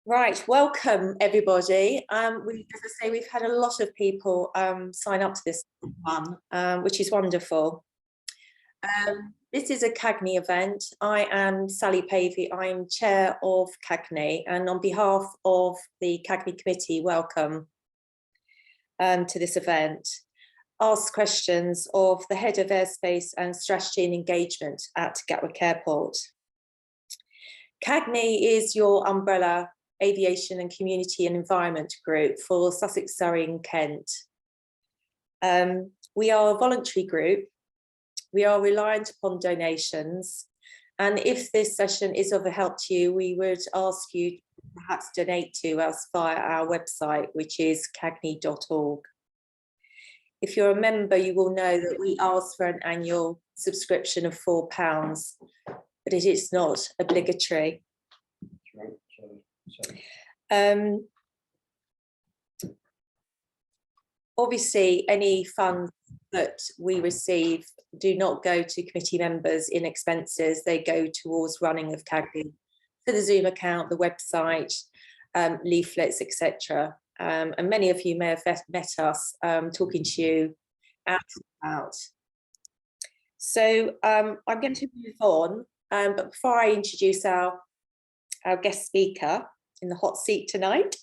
Right, welcome everybody. As I say, we've had a lot of people sign up to this one, which is wonderful. This is a CAGNY event. I am Sally Pavey. I'm chair of CAGNY, and on behalf of the CAGNY committee, welcome to this event. Ask questions of the head of airspace and strategy and engagement at Gatwick Airport. CAGNY is your umbrella aviation and community and environment group for Sussex, Surrey and Kent. We are a voluntary group. We are reliant upon donations. And if this session is of a help to you, we would ask you to perhaps donate to us via our website, which is cagny.org. If you're a member, you will know that we ask for an annual subscription of £4, but it is not obligatory. Obviously, any funds that we receive do not go to committee members in expenses. They go towards running of CAGNY, for the Zoom account, the website, leaflets, etc. And many of you may have met us talking to you out and about. So I'm going to move on, but before I introduce our guest speaker in the hot seat tonight,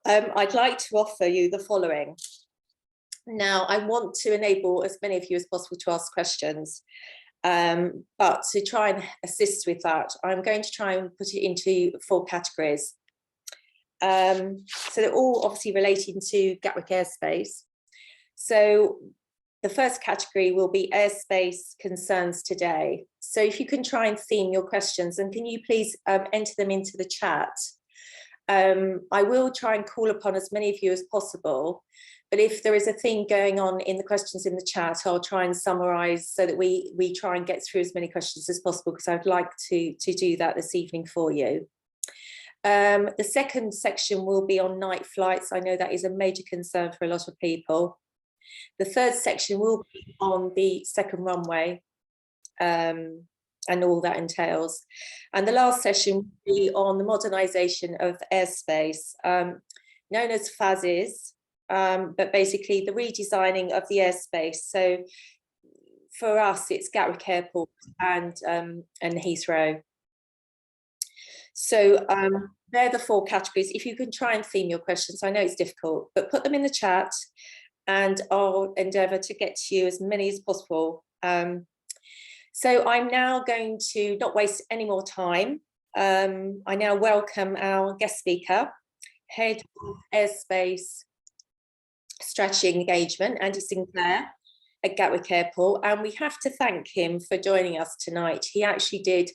I'd like to offer you the following. Now, I want to enable as many of you as possible to ask questions, but to try and assist with that, I'm going to try and put it into 4 categories. So they're all obviously relating to Gatwick Airspace. So the first category will be airspace concerns today. So if you can try and theme your questions, and can you please enter them into the chat? I will try and call upon as many of you as possible, but if there is a theme going on in the questions in the chat, I'll try and summarise so that we try and get through as many questions as possible, because I'd like to do that this evening for you. The second section will be on night flights. I know that is a major concern for a lot of people. The third section will be on the second runway and all that entails. And the last session will be on the modernisation of airspace, known as phases, but basically the redesigning of the airspace. So for us, it's Gatwick Airport and Heathrow. So they're the 4 categories. If you can try and theme your questions, I know it's difficult, but put them in the chat and I'll endeavour to get to you as many as possible. So I'm now going to not waste any more time. I now welcome our guest speaker, Head of Airspace Strategy and Engagement, Andy Sinclair at Gatwick Airport. And we have to thank him for joining us tonight. He actually did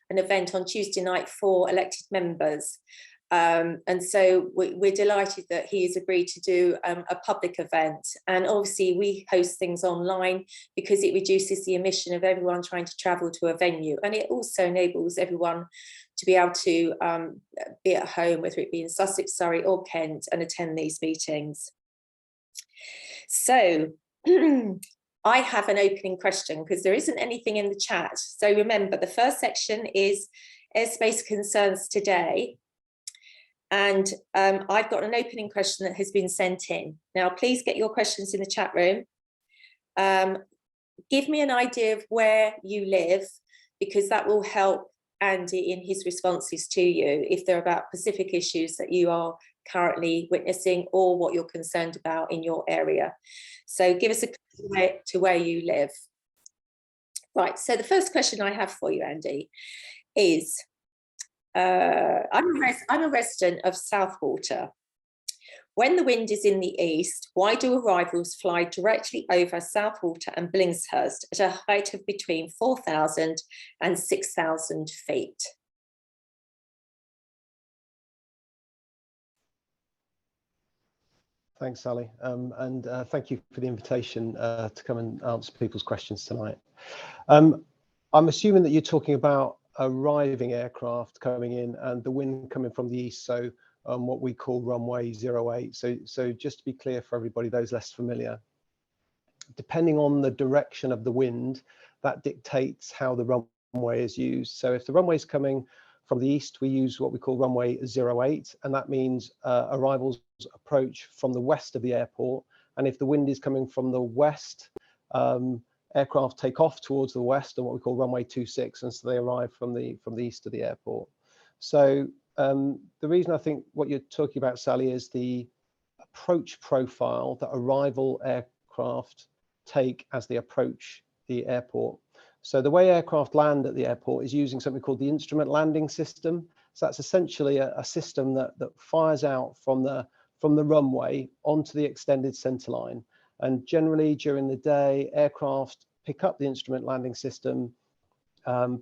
an event on Tuesday night for elected members. And so we're delighted that he has agreed to do a public event. And obviously we host things online because it reduces the emission of everyone trying to travel to a venue. And it also enables everyone to be able to be at home, whether it be in Sussex, Surrey or Kent, and attend these meetings. So I have an opening question because there isn't anything in the chat. So remember, the first section is airspace concerns today. And I've got an opening question that has been sent in. Now, please get your questions in the chat room. Give me an idea of where you live, because that will help Andy in his responses to you if they're about specific issues that you are currently witnessing or what you're concerned about in your area. So give us a clue to where you live. Right, so the first question I have for you, Andy, is I'm a resident of Southwater. When the wind is in the east, why do arrivals fly directly over Southwater and Billingshurst at a height of between 4,000 and 6,000 feet? Thanks, Sally, and thank you for the invitation to come and answer people's questions tonight. I'm assuming that you're talking about arriving aircraft coming in and the wind coming from the east, so what we call runway 08. So just to be clear for everybody, those less familiar, depending on the direction of the wind, that dictates how the runway is used. So if the runway is coming from the east, we use what we call runway 08, and that means arrivals approach from the west of the airport. And if the wind is coming from the west, aircraft take off towards the west on what we call runway 26, and so they arrive from the east of the airport. So the reason I think what you're talking about, Sally, is the approach profile that arrival aircraft take as they approach the airport. So the way aircraft land at the airport is using something called the instrument landing system. So that's essentially a system that fires out from the runway onto the extended center line. And generally during the day, aircraft pick up the instrument landing system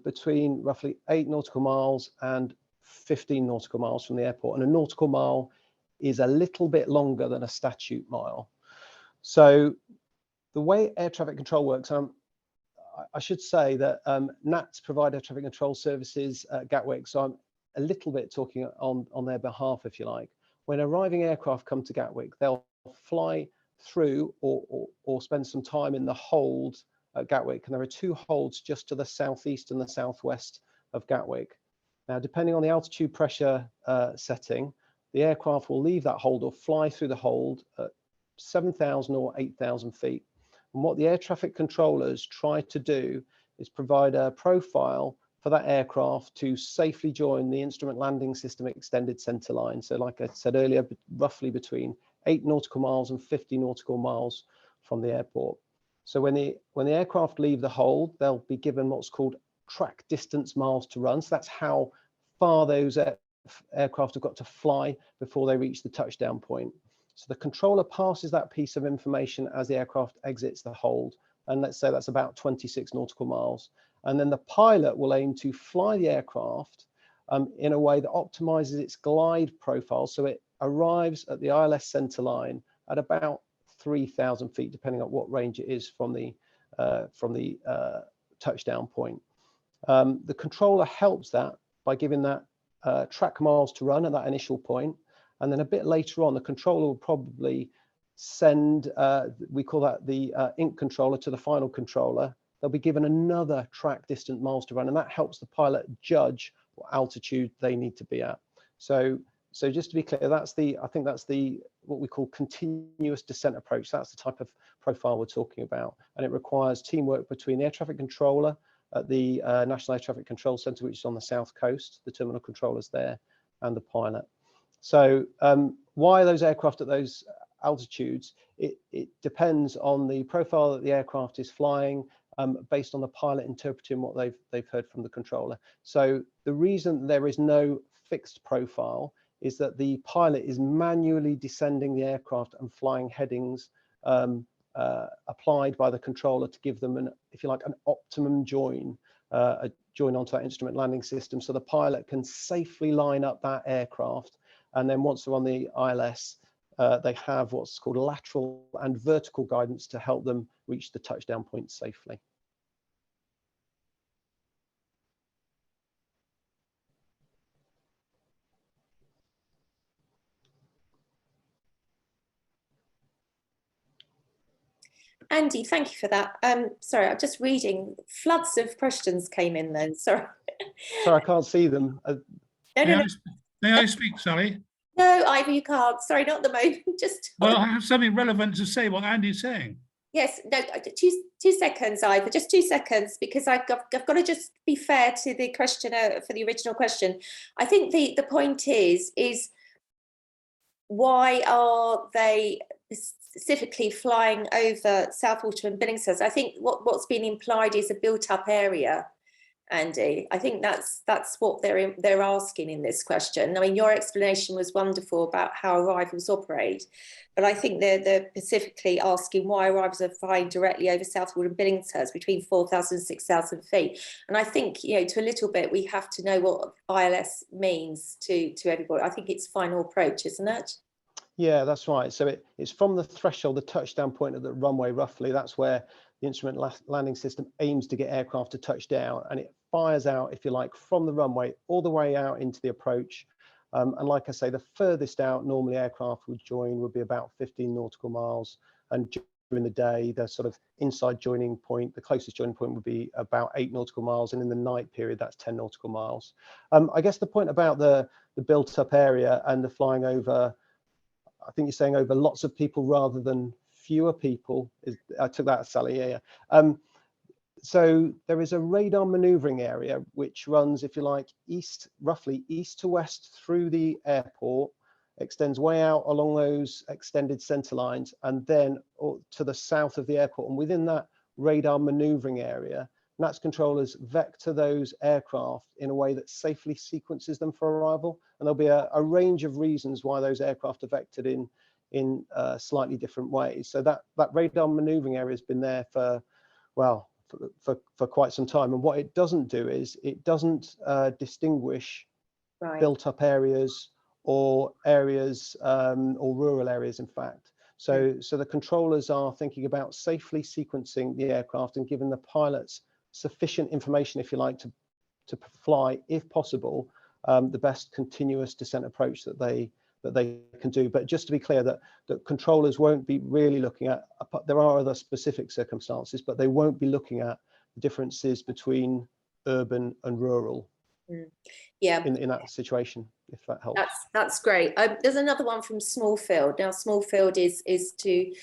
between roughly 8 nautical miles and 15 nautical miles from the airport. And a nautical mile is a little bit longer than a statute mile. So the way air traffic control works, I should say that NATS provide air traffic control services at Gatwick, so I'm a little bit talking on their behalf, if you like. When arriving aircraft come to Gatwick, they'll fly through or spend some time in the hold at Gatwick, and there are 2 holds just to the southeast and the southwest of Gatwick. Now, depending on the altitude pressure setting, the aircraft will leave that hold or fly through the hold at 7,000 or 8,000 feet. And what the air traffic controllers try to do is provide a profile for that aircraft to safely join the instrument landing system extended center line. So like I said earlier, roughly between 8 nautical miles and 50 nautical miles from the airport. So when the aircraft leave the hold, they'll be given what's called track distance miles to run. So that's how far those aircraft have got to fly before they reach the touchdown point. So the controller passes that piece of information as the aircraft exits the hold. And let's say that's about 26 nautical miles. And then the pilot will aim to fly the aircraft in a way that optimizes its glide profile. So it arrives at the ILS center line at about 3,000 feet, depending on what range it is from the touchdown point. The controller helps that by giving that track miles to run at that initial point. And then a bit later on, the controller will probably send, we call that the ink controller, to the final controller. They'll be given another track distance miles to run, and that helps the pilot judge what altitude they need to be at. So just to be clear, I think that's what we call continuous descent approach. That's the type of profile we're talking about. And it requires teamwork between the air traffic controller at the National Air Traffic Control Center, which is on the south coast, the terminal controllers there, and the pilot. So why those aircraft at those altitudes? It depends on the profile that the aircraft is flying, based on the pilot interpreting what they've heard from the controller. So the reason there is no fixed profile is that the pilot is manually descending the aircraft and flying headings applied by the controller to give them if you like, an optimum join onto that instrument landing system, so the pilot can safely line up that aircraft. And then once they're on the ILS, they have what's called lateral and vertical guidance to help them reach the touchdown point safely. Andy, thank you for that. Sorry, I'm just reading. Floods of questions came in then. Sorry. Sorry, I can't see them. May I speak, Sally? No, Ivor, you can't. Sorry, not at the moment. Just. Well, I have something relevant to say what Andy's saying. Yes, no, 2 seconds, Ivor, just 2 seconds, because I've got to just be fair to the questioner for the original question. I think the point is why are they specifically flying over Southwater and Billingshurst? I think what's been implied is a built-up area, Andy. I think that's what they're asking in this question. I mean, your explanation was wonderful about how arrivals operate, but I think they're specifically asking why arrivals are flying directly over Southwood and Billingshurst between 4,000 and 6,000 feet. And I think, to a little bit, we have to know what ILS means to everybody. I think it's final approach, isn't it? Yeah, that's right. So it's from the threshold, the touchdown point of the runway, roughly. That's where the instrument landing system aims to get aircraft to touch down, and it fires out, if you like, from the runway all the way out into the approach. And like I say, the furthest out normally aircraft would join would be about 15 nautical miles. And the day, the sort of inside joining point, the closest joining point would be about 8 nautical miles, and in the night period, that's 10 nautical miles. I guess the point about the built up area and the flying over, I think you're saying over lots of people rather than fewer people. I took that, Sally, yeah. So there is a radar maneuvering area which runs, if you like, roughly east to west through the airport, extends way out along those extended centre lines, and then to the south of the airport. And within that radar maneuvering area, NATS controllers vector those aircraft in a way that safely sequences them for arrival. And there'll be a range of reasons why those aircraft are vectored in slightly different ways. So that radar maneuvering area has been there for, well, for quite some time. And what it doesn't do is it doesn't distinguish built up areas or areas or rural areas, in fact. So the controllers are thinking about safely sequencing the aircraft and giving the pilots sufficient information, if you like, to fly, if possible, the best continuous descent approach that they can do. But just to be clear, that controllers won't be really looking at, there are other specific circumstances, but they won't be looking at the differences between urban and rural. Yeah, in that situation, if that helps. That's great. There's another one from Smallfield. Now, Smallfield is to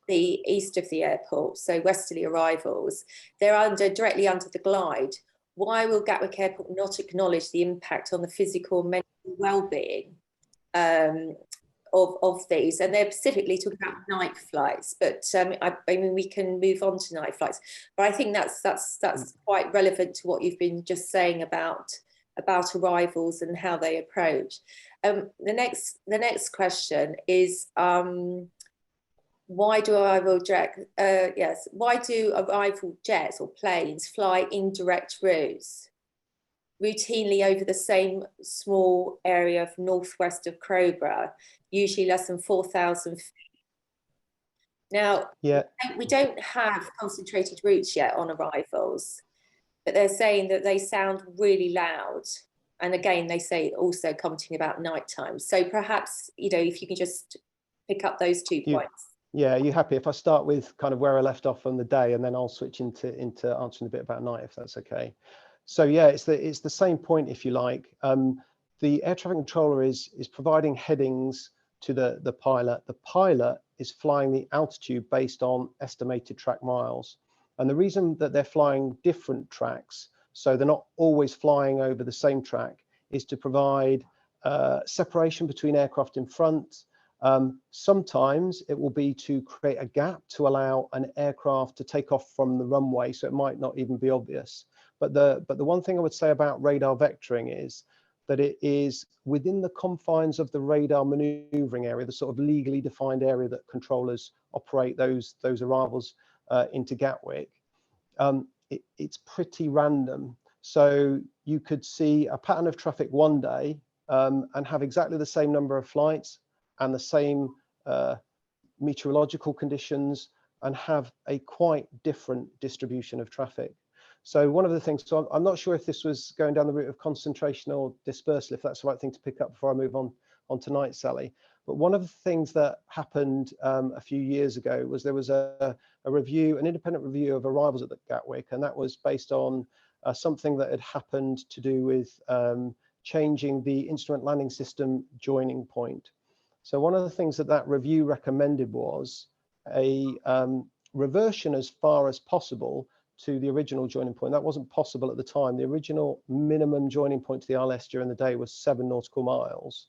the east of the airport, so westerly arrivals. They're directly under the glide. Why will Gatwick Airport not acknowledge the impact on the physical and mental well-being of these? And they're specifically talking about night flights, but I mean, we can move on to night flights. But I think that's quite relevant to what you've been just saying about arrivals and how they approach. The next question is, why do arrival jets or planes fly indirect routes routinely over the same small area of northwest of Crowborough, usually less than 4,000 feet? Now, we don't have concentrated routes yet on arrivals, but they're saying that they sound really loud. And again, they say also commenting about nighttime. So perhaps, if you can just pick up those 2 points. Yeah, are you happy if I start with kind of where I left off on the day, and then I'll switch into answering a bit about night, if that's okay? So yeah, it's the same point, if you like. The air traffic controller is providing headings to the pilot. The pilot is flying the altitude based on estimated track miles. And the reason that they're flying different tracks, so they're not always flying over the same track, is to provide separation between aircraft in front. Sometimes it will be to create a gap to allow an aircraft to take off from the runway, so it might not even be obvious. But the one thing I would say about radar vectoring is that it is within the confines of the radar maneuvering area, the sort of legally defined area that controllers operate those arrivals into Gatwick. It's pretty random. So you could see a pattern of traffic one day and have exactly the same number of flights and the same meteorological conditions, and have a quite different distribution of traffic. So one of the things, so I'm not sure if this was going down the route of concentration or dispersal, if that's the right thing to pick up before I move on tonight, Sally. But one of the things that happened a few years ago was there was an independent review of arrivals at the Gatwick, and that was based on something that had happened to do with changing the instrument landing system joining point. So one of the things that review recommended was a reversion as far as possible to the original joining point. That wasn't possible at the time. The original minimum joining point to the ILS during the day was 7 nautical miles.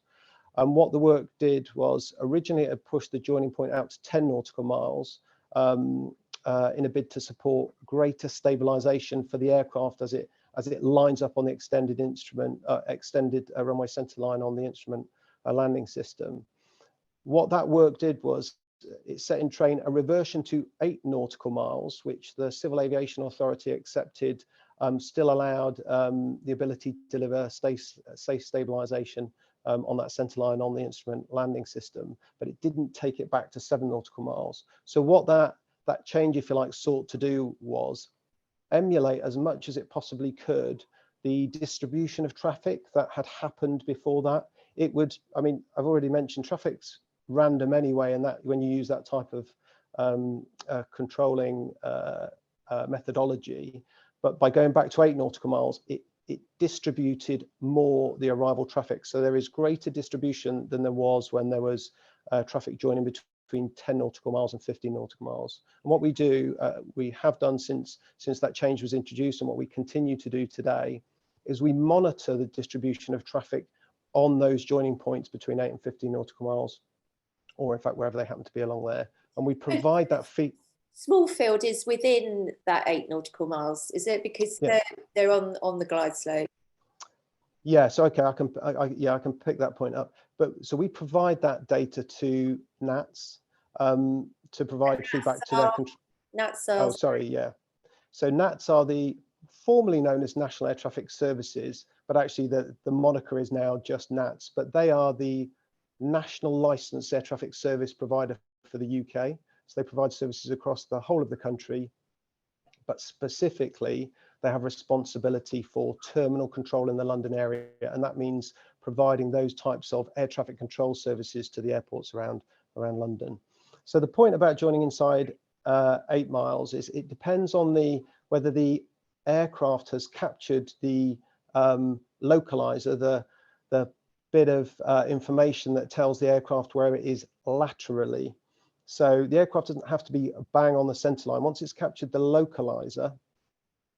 And what the work did was, originally it had pushed the joining point out to 10 nautical miles in a bid to support greater stabilization for the aircraft as it lines up on the extended runway center line on the instrument landing system. What that work did was it set in train a reversion to 8 nautical miles, which the Civil Aviation Authority accepted still allowed the ability to deliver safe stabilization on that centre line on the instrument landing system, but it didn't take it back to 7 nautical miles. So what that change, if you like, sought to do was emulate as much as it possibly could the distribution of traffic that had happened before that. It would, I mean, I've already mentioned traffic's random anyway, and that when you use that type of controlling methodology, but by going back to 8 nautical miles, it distributed more the arrival traffic. So there is greater distribution than there was when there was traffic joining between 10 nautical miles and 15 nautical miles. And what we do, we have done since that change was introduced, and what we continue to do today, is we monitor the distribution of traffic on those joining points between 8 and 15 nautical miles, or in fact wherever they happen to be along there, and we provide that feed. Smallfield is within that 8 nautical miles, is it? Because they're on the glide slope. Yeah, so okay, I can pick that point up. But so we provide that data to NATS to provide feedback to their control. NATS Oh, sorry, yeah. So NATS are the formerly known as National Air Traffic Services, but actually the moniker is now just NATS. But they are the National Licensed Air Traffic Service provider for the UK. So they provide services across the whole of the country, but specifically they have responsibility for terminal control in the London area, and that means providing those types of air traffic control services to the airports around London. So the point about joining inside 8 miles is it depends on whether the aircraft has captured the localizer, the bit of information that tells the aircraft where it is laterally. So the aircraft doesn't have to be bang on the center line. Once it's captured the localizer,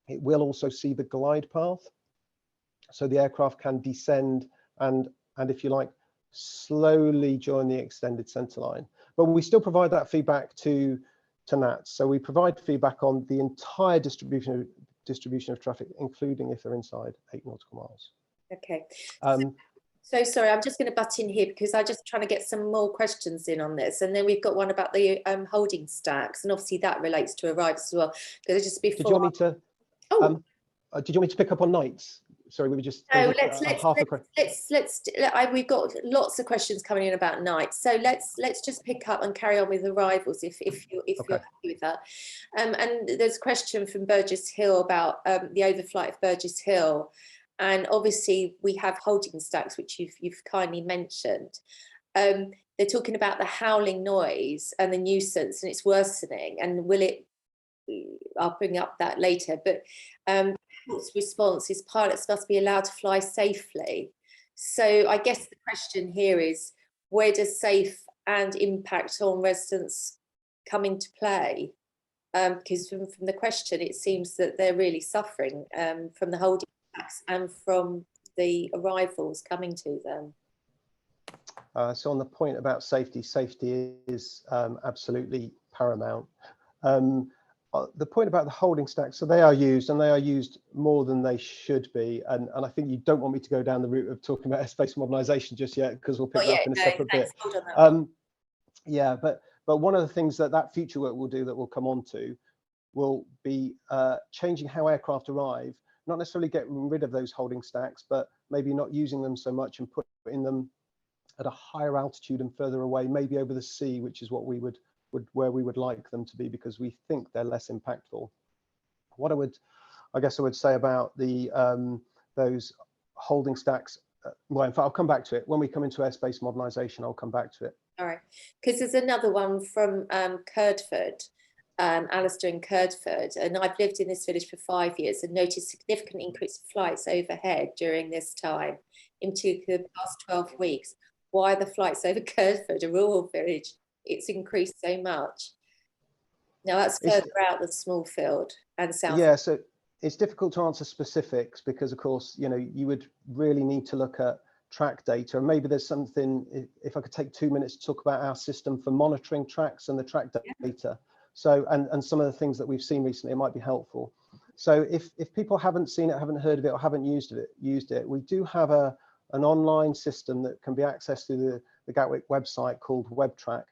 it will also see the glide path. So the aircraft can descend and if you like, slowly join the extended center line. But we still provide that feedback to NATS. So we provide feedback on the entire distribution of traffic, including if they're inside 8 nautical miles. Okay. So sorry, I'm just going to butt in here because I'm just trying to get some more questions in on this, and then we've got one about the holding stacks, and obviously that relates to arrivals as well. Because just before. Did you want me to? Did you want me to pick up on nights? Sorry, we were just. No, we've got lots of questions coming in about nights, so let's just pick up and carry on with arrivals if you're happy with that. And there's a question from Burgess Hill about the overflight of Burgess Hill. And obviously we have holding stacks, which you've kindly mentioned. They're talking about the howling noise and the nuisance, and it's worsening. And I'll bring up that later. But pilot's response is pilots must be allowed to fly safely. So I guess the question here is, where does safe and impact on residents come into play? Because from the question, it seems that they're really suffering from the holding and from the arrivals coming to them. So on the point about safety is absolutely paramount. The point about the holding stacks, so they are used more than they should be, and I think you don't want me to go down the route of talking about airspace modernisation just yet, because we'll pick that up in a separate bit. Yeah, but one of the things that future work will do, that we'll come on to, will be changing how aircraft arrive. Not necessarily getting rid of those holding stacks, but maybe not using them so much and putting them at a higher altitude and further away, maybe over the sea, which is what where we would like them to be, because we think they're less impactful. What I guess I would say about those holding stacks, well, in fact, I'll come back to it when we come into airspace modernisation. I'll come back to it. All right, because there's another one from Curdford. Alistair in Curdford, and I've lived in this village for 5 years and noticed significant increase of flights overhead during this time, into the past 12 weeks. Why are the flights over Curdford, a rural village? It's increased so much. Now that's further out than Smallfield and South. Yeah, so it's difficult to answer specifics because, of course, you would really need to look at track data, and maybe there's something. If I could take 2 minutes to talk about our system for monitoring tracks and the track data. So, and some of the things that we've seen recently, it might be helpful. So if people haven't seen it, haven't heard of it, or haven't used it, we do have an online system that can be accessed through the Gatwick website called WebTrack.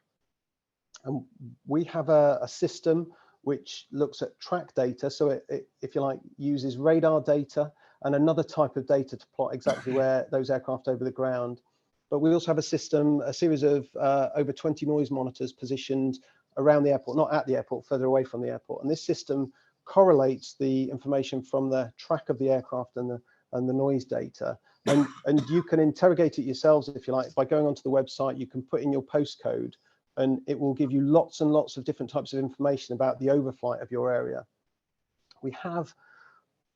And we have a system which looks at track data. So it, if you like, uses radar data and another type of data to plot exactly where those aircraft over the ground. But we also have a series of over 20 noise monitors positioned around the airport, not at the airport, further away from the airport. And this system correlates the information from the track of the aircraft and the noise data. And you can interrogate it yourselves, if you like, by going onto the website. You can put in your postcode and it will give you lots and lots of different types of information about the overflight of your area. We have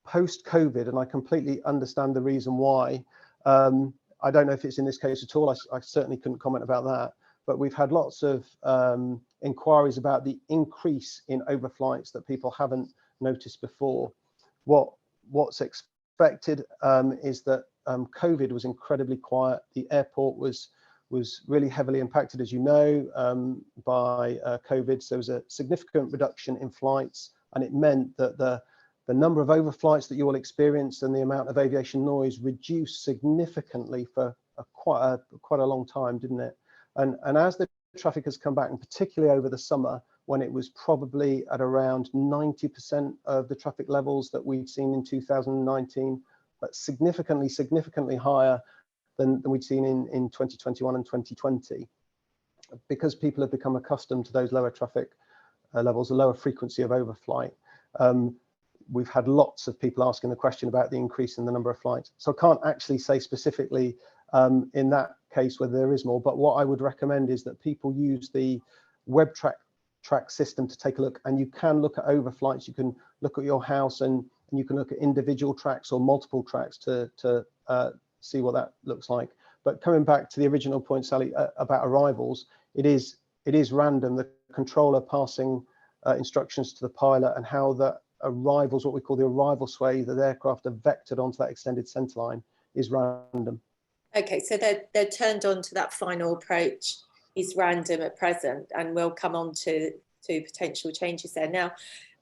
post-COVID, and I completely understand the reason why. I don't know if it's in this case at all. I certainly couldn't comment about that, but we've had lots of inquiries about the increase in overflights that people haven't noticed before. What's expected is that COVID was incredibly quiet. The airport was really heavily impacted, as you know, by COVID. So there was a significant reduction in flights, and it meant that the number of overflights that you all experienced and the amount of aviation noise reduced significantly for quite a long time, didn't it? And as the traffic has come back, and particularly over the summer, when it was probably at around 90% of the traffic levels that we'd seen in 2019, but significantly higher than we'd seen in 2021 and 2020, because people have become accustomed to those lower traffic levels, a lower frequency of overflight. We've had lots of people asking the question about the increase in the number of flights. So I can't actually say specifically in that case whether there is more, but what I would recommend is that people use the web track system to take a look, and you can look at overflights. You can look at your house, and you can look at individual tracks or multiple tracks to see what that looks like. But coming back to the original point, Sally, about arrivals, it is random. The controller passing instructions to the pilot, and how the arrivals, what we call the arrival sway, that the aircraft are vectored onto that extended centerline, is random. Okay, so they're turned on to that final approach is random at present, and we'll come on to potential changes there. Now,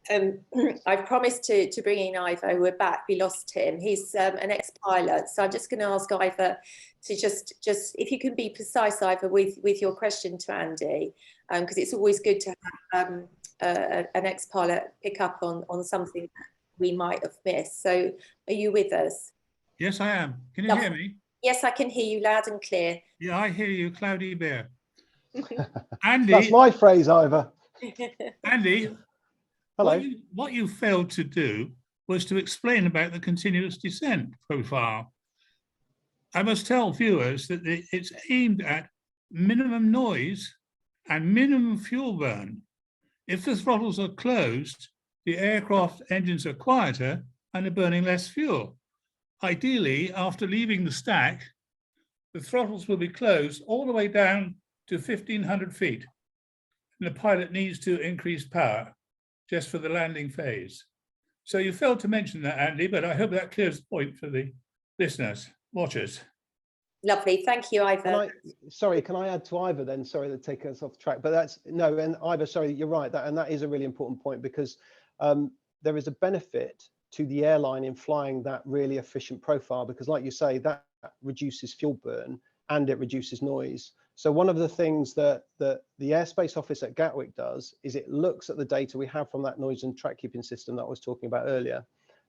I've promised to bring in Ivor. We're back. We lost him. He's an ex-pilot, so I'm just going to ask Ivor to just if you can be precise, Ivor, with your question to Andy, because it's always good to have an ex-pilot pick up on something that we might have missed. So, are you with us? Yes, I am. Can you hear me? Yes, I can hear you loud and clear. Yeah, I hear you, Cloudy Bear. Andy, that's my phrase, Ivor. Andy, hello. What you failed to do was to explain about the continuous descent profile. I must tell viewers that it's aimed at minimum noise and minimum fuel burn. If the throttles are closed, the aircraft engines are quieter and are burning less fuel. Ideally, after leaving the stack, the throttles will be closed all the way down to 1,500 feet. And the pilot needs to increase power just for the landing phase. So you failed to mention that, Andy, but I hope that clears the point for the listeners, watchers. Lovely, thank you, Ivor. Can I add to Ivor then? Sorry to take us off track, but and Ivor, sorry, you're right, that is a really important point, because there is a benefit to the airline in flying that really efficient profile, because like you say, that reduces fuel burn and it reduces noise. So one of the things that the airspace office at Gatwick does is it looks at the data we have from that noise and track keeping system that I was talking about earlier,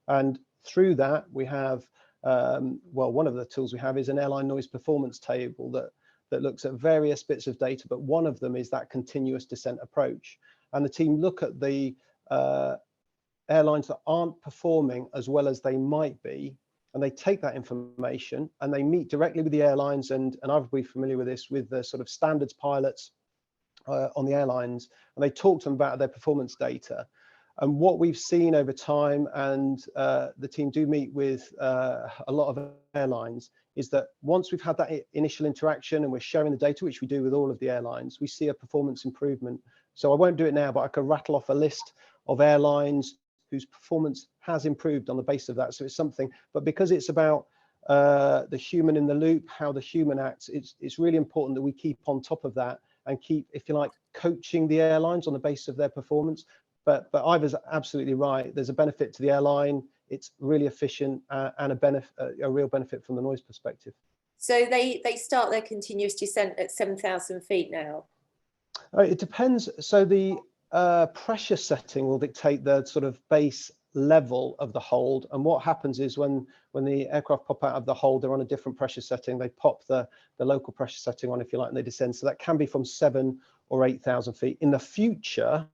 and through that we have one of the tools we have is an airline noise performance table that looks at various bits of data, but one of them is that continuous descent approach. And the team look at the airlines that aren't performing as well as they might be, and they take that information and they meet directly with the airlines, and I've been familiar with this, with the sort of standards pilots on the airlines, and they talk to them about their performance data. And what we've seen over time, and the team do meet with a lot of airlines, is that once we've had that initial interaction and we're sharing the data, which we do with all of the airlines, we see a performance improvement. So I won't do it now, but I could rattle off a list of airlines whose performance has improved on the basis of that. So it's something, but because it's about the human in the loop, how the human acts, it's really important that we keep on top of that and keep, if you like, coaching the airlines on the basis of their performance. But Ivor's absolutely right. There's a benefit to the airline. It's really efficient and a real benefit from the noise perspective. So they start their continuous descent at 7,000 feet now? It depends. So the pressure setting will dictate the sort of base level of the hold. And what happens is when the aircraft pop out of the hold, they're on a different pressure setting. They pop the local pressure setting on, if you like, and they descend. So that can be from 7,000 or 8,000 feet. In the future,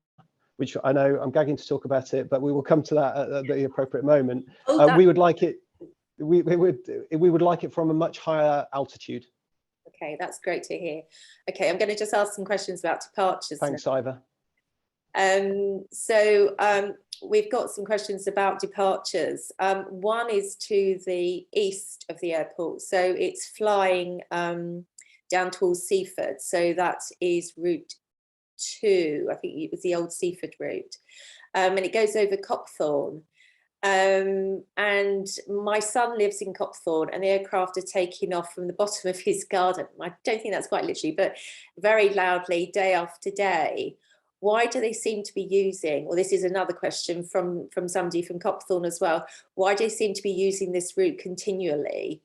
which I know I'm gagging to talk about it, but we will come to that at the appropriate moment. We would like it. We would like it from a much higher altitude. Okay, that's great to hear. Okay, I'm going to just ask some questions about departures. Thanks, Ivor. We've got some questions about departures. One is to the east of the airport, so it's flying down towards Seaford, so that is route 2. I think it was the old Seaford route, and it goes over Copthorne. And my son lives in Copthorne, and the aircraft are taking off from the bottom of his garden. I don't think that's quite literally, but very loudly day after day. Why do they seem to be using, or this is another question from somebody from Copthorne as well, why do they seem to be using this route continually?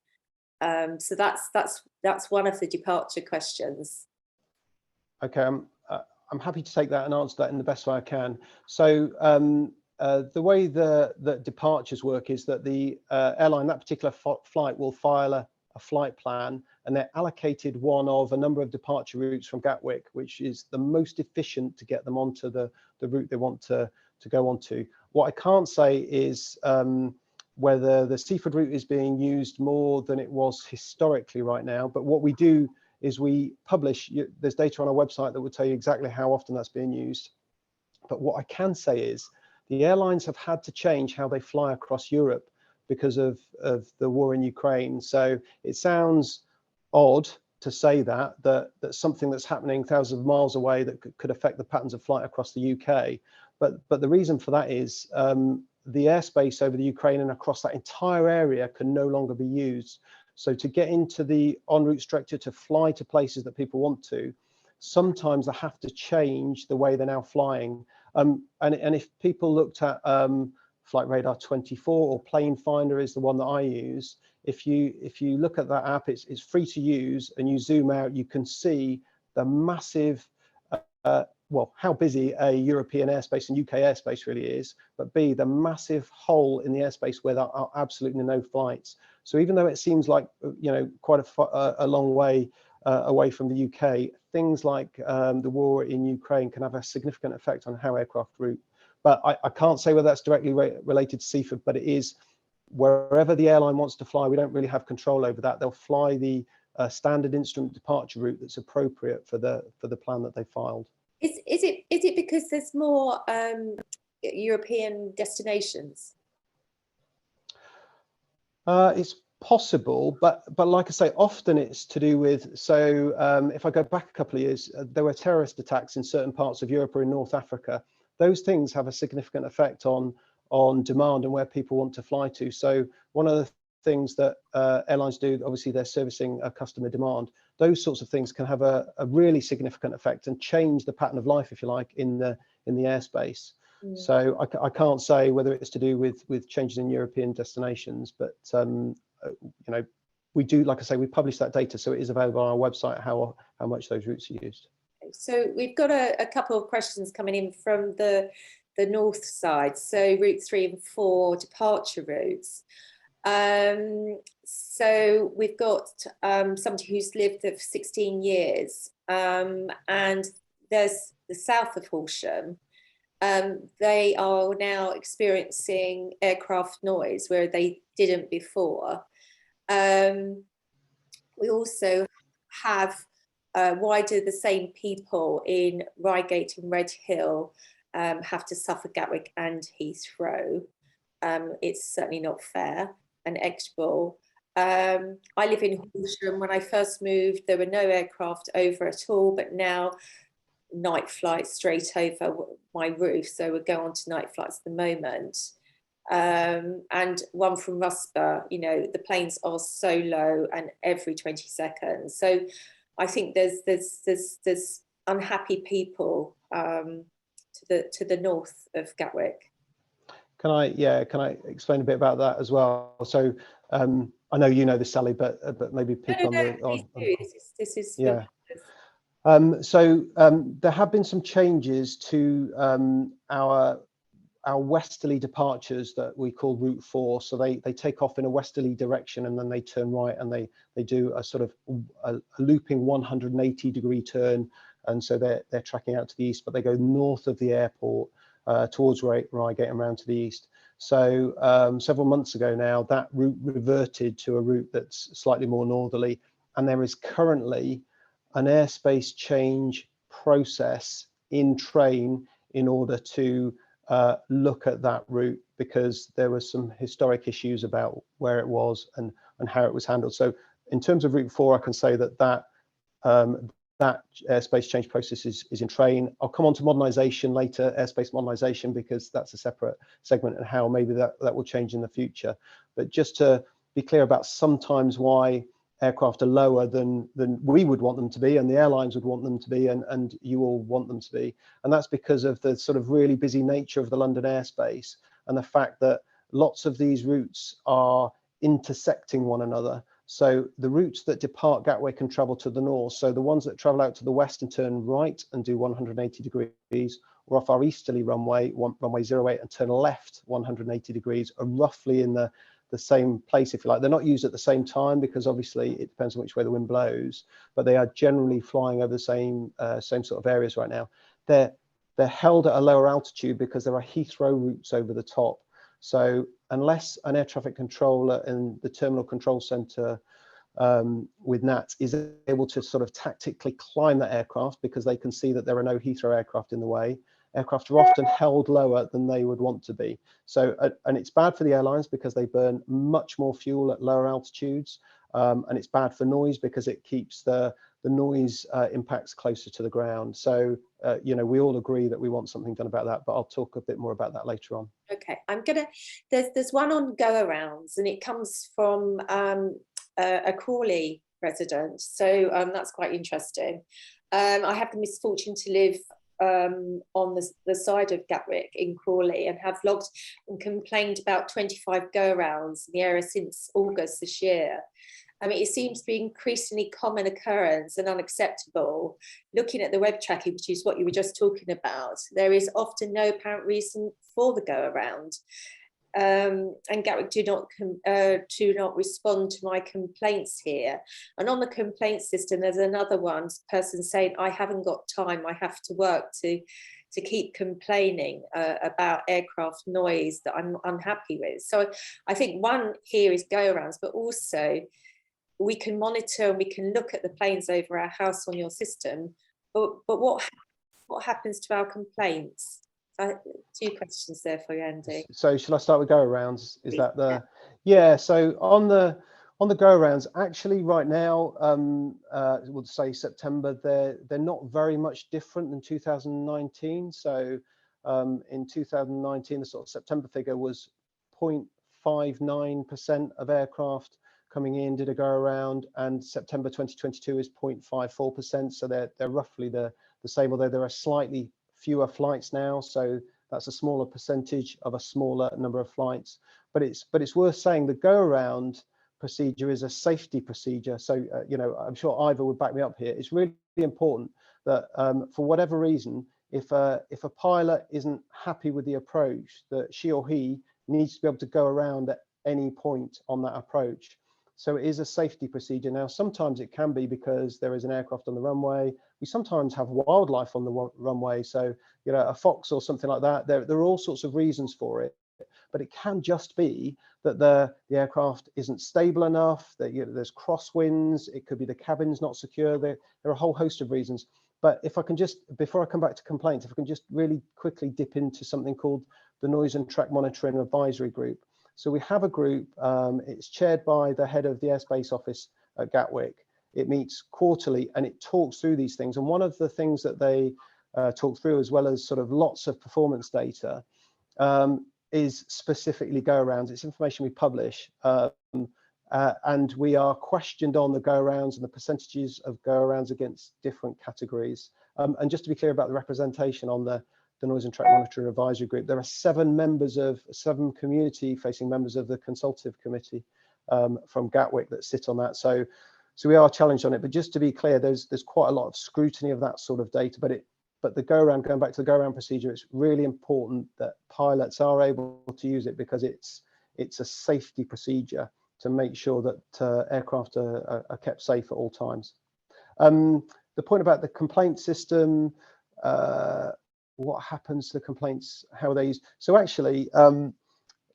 So that's one of the departure questions. Okay, I'm happy to take that and answer that in the best way I can. So the way the departures work is that the airline, that particular flight, will file a flight plan, and they're allocated one of a number of departure routes from Gatwick, which is the most efficient to get them onto the route they want to go onto. What I can't say is whether the Seaford route is being used more than it was historically right now, but what we do is we publish, there's data on our website that will tell you exactly how often that's being used. But what I can say is the airlines have had to change how they fly across Europe because of the war in Ukraine. So it sounds odd to say that something that's happening thousands of miles away that could affect the patterns of flight across the UK. But the reason for that is the airspace over the Ukraine and across that entire area can no longer be used. So to get into the en route structure, to fly to places that people want to, sometimes they have to change the way they're now flying. And if people looked at Flight Radar 24 or Plane Finder is the one that I use, if you look at that app, it's free to use, and you zoom out, you can see the massive, well, how busy a European airspace and UK airspace really is, but B, the massive hole in the airspace where there are absolutely no flights. So even though it seems like, you know, quite a long way away from the UK, things like the war in Ukraine can have a significant effect on how aircraft route. But I can't say whether that's directly related to Seaford, but it is wherever the airline wants to fly. We don't really have control over that. They'll fly the standard instrument departure route that's appropriate for the plan that they filed. Is it because there's more European destinations? It's possible, but like I say, often it's to do with, so if I go back a couple of years, there were terrorist attacks in certain parts of Europe or in North Africa. Those things have a significant effect on demand and where people want to fly to. So one of the things that airlines do, obviously they're servicing a customer demand. Those sorts of things can have a really significant effect and change the pattern of life, if you like, in the airspace. Mm. So I can't say whether it's to do with changes in European destinations, but you know, we do, like I say, we publish that data, so it is available on our website how much those routes are used. So we've got a couple of questions coming in from the north side, so route 3 and 4 departure routes. So we've got somebody who's lived there for 16 years, and there's the south of Horsham. They are now experiencing aircraft noise where they didn't before. We also have why do the same people in Reigate and Redhill have to suffer Gatwick and Heathrow? It's certainly not fair and equitable. I live in Horsham. When I first moved, there were no aircraft over at all, but now night flights straight over my roof, so we go on to night flights at the moment. And one from Rusper, you know, the planes are so low and every 20 seconds. So I think there's unhappy people to the north of Gatwick. Can I explain a bit about that as well? So I know you know this, Sally, but maybe people this is yeah. There have been some changes to our westerly departures that we call Route 4. So they take off in a westerly direction and then they turn right, and they do a sort of a looping 180-degree turn, and so they're tracking out to the east, but they go north of the airport towards Reigate and round to the east. So several months ago now, that route reverted to a route that's slightly more northerly. and there is currently an airspace change process in train in order to look at that route, because there were some historic issues about where it was and how it was handled. So in terms of Route 4, I can say that that airspace change process is in train. I'll come on to modernisation later, airspace modernisation, because that's a separate segment, and how maybe that will change in the future. But just to be clear about sometimes why aircraft are lower than we would want them to be, and the airlines would want them to be, and you all want them to be. And that's because of the sort of really busy nature of the London airspace, and the fact that lots of these routes are intersecting one another. So the routes that depart Gatwick and travel to the north, so the ones that travel out to the west and turn right and do 180 degrees, or off our easterly runway, runway 08, and turn left 180 degrees, are roughly in the same place, if you like. They're not used at the same time, because obviously it depends on which way the wind blows, but they are generally flying over the same sort of areas right now. They're held at a lower altitude because there are Heathrow routes over the top. So unless an air traffic controller in the terminal control center with NATS is able to sort of tactically climb that aircraft, because they can see that there are no Heathrow aircraft in the way, aircraft are often held lower than they would want to be. So, and it's bad for the airlines because they burn much more fuel at lower altitudes, and it's bad for noise because it keeps the noise impacts closer to the ground. So, you know, we all agree that we want something done about that, but I'll talk a bit more about that later on. Okay, there's one on go-arounds, and it comes from a Crawley resident, so that's quite interesting. I have the misfortune to live on the side of Gatwick in Crawley, and have logged and complained about 25 go-arounds in the area since August this year. I mean, it seems to be increasingly common occurrence and unacceptable. Looking at the web tracking, which is what you were just talking about, there is often no apparent reason for the go-around. And Gatwick do not respond to my complaints here. And on the complaint system, there's another one, person saying, I haven't got time, I have to work to keep complaining about aircraft noise that I'm unhappy with. So I think one here is go-arounds, but also we can monitor and we can look at the planes over our house on your system, but what happens to our complaints? Two questions there for you, Andy. So shall I start with go-arounds? Is that the yeah? So on the go-arounds, actually right now, we'll say September, they're not very much different than 2019. So in 2019, the sort of September figure was 0.59% of aircraft coming in did a go-around, and September 2022 is 0.54%. So they're roughly the same, although there are slightly fewer flights now, so that's a smaller percentage of a smaller number of flights. But it's worth saying the go-around procedure is a safety procedure. So you know, I'm sure Ivor would back me up here. It's really important that for whatever reason, if a pilot isn't happy with the approach, that she or he needs to be able to go around at any point on that approach. So it is a safety procedure. Now, sometimes it can be because there is an aircraft on the runway. We sometimes have wildlife on the runway. So, you know, a fox or something like that. There are all sorts of reasons for it. But it can just be that the aircraft isn't stable enough, that there's crosswinds. It could be the cabin's not secure. There are a whole host of reasons. But if I can just, before I come back to complaints, if I can just really quickly dip into something called the Noise and Track Monitoring Advisory Group. So we have a group, it's chaired by the head of the Airspace office at Gatwick. It meets quarterly and it talks through these things. And one of the things that they talk through, as well as sort of lots of performance data, is specifically go-arounds. It's information we publish. And we are questioned on the go-arounds and the percentages of go-arounds against different categories. And just to be clear about the representation on the Noise and Track Monitoring Advisory Group, there are seven community-facing members of the consultative committee from Gatwick that sit on that. So we are challenged on it. But just to be clear, there's quite a lot of scrutiny of that sort of data. But the go-around, going back to the go-around procedure, it's really important that pilots are able to use it because it's a safety procedure to make sure that aircraft are kept safe at all times. The point about the complaint system, what happens to the complaints, how are they used? So actually,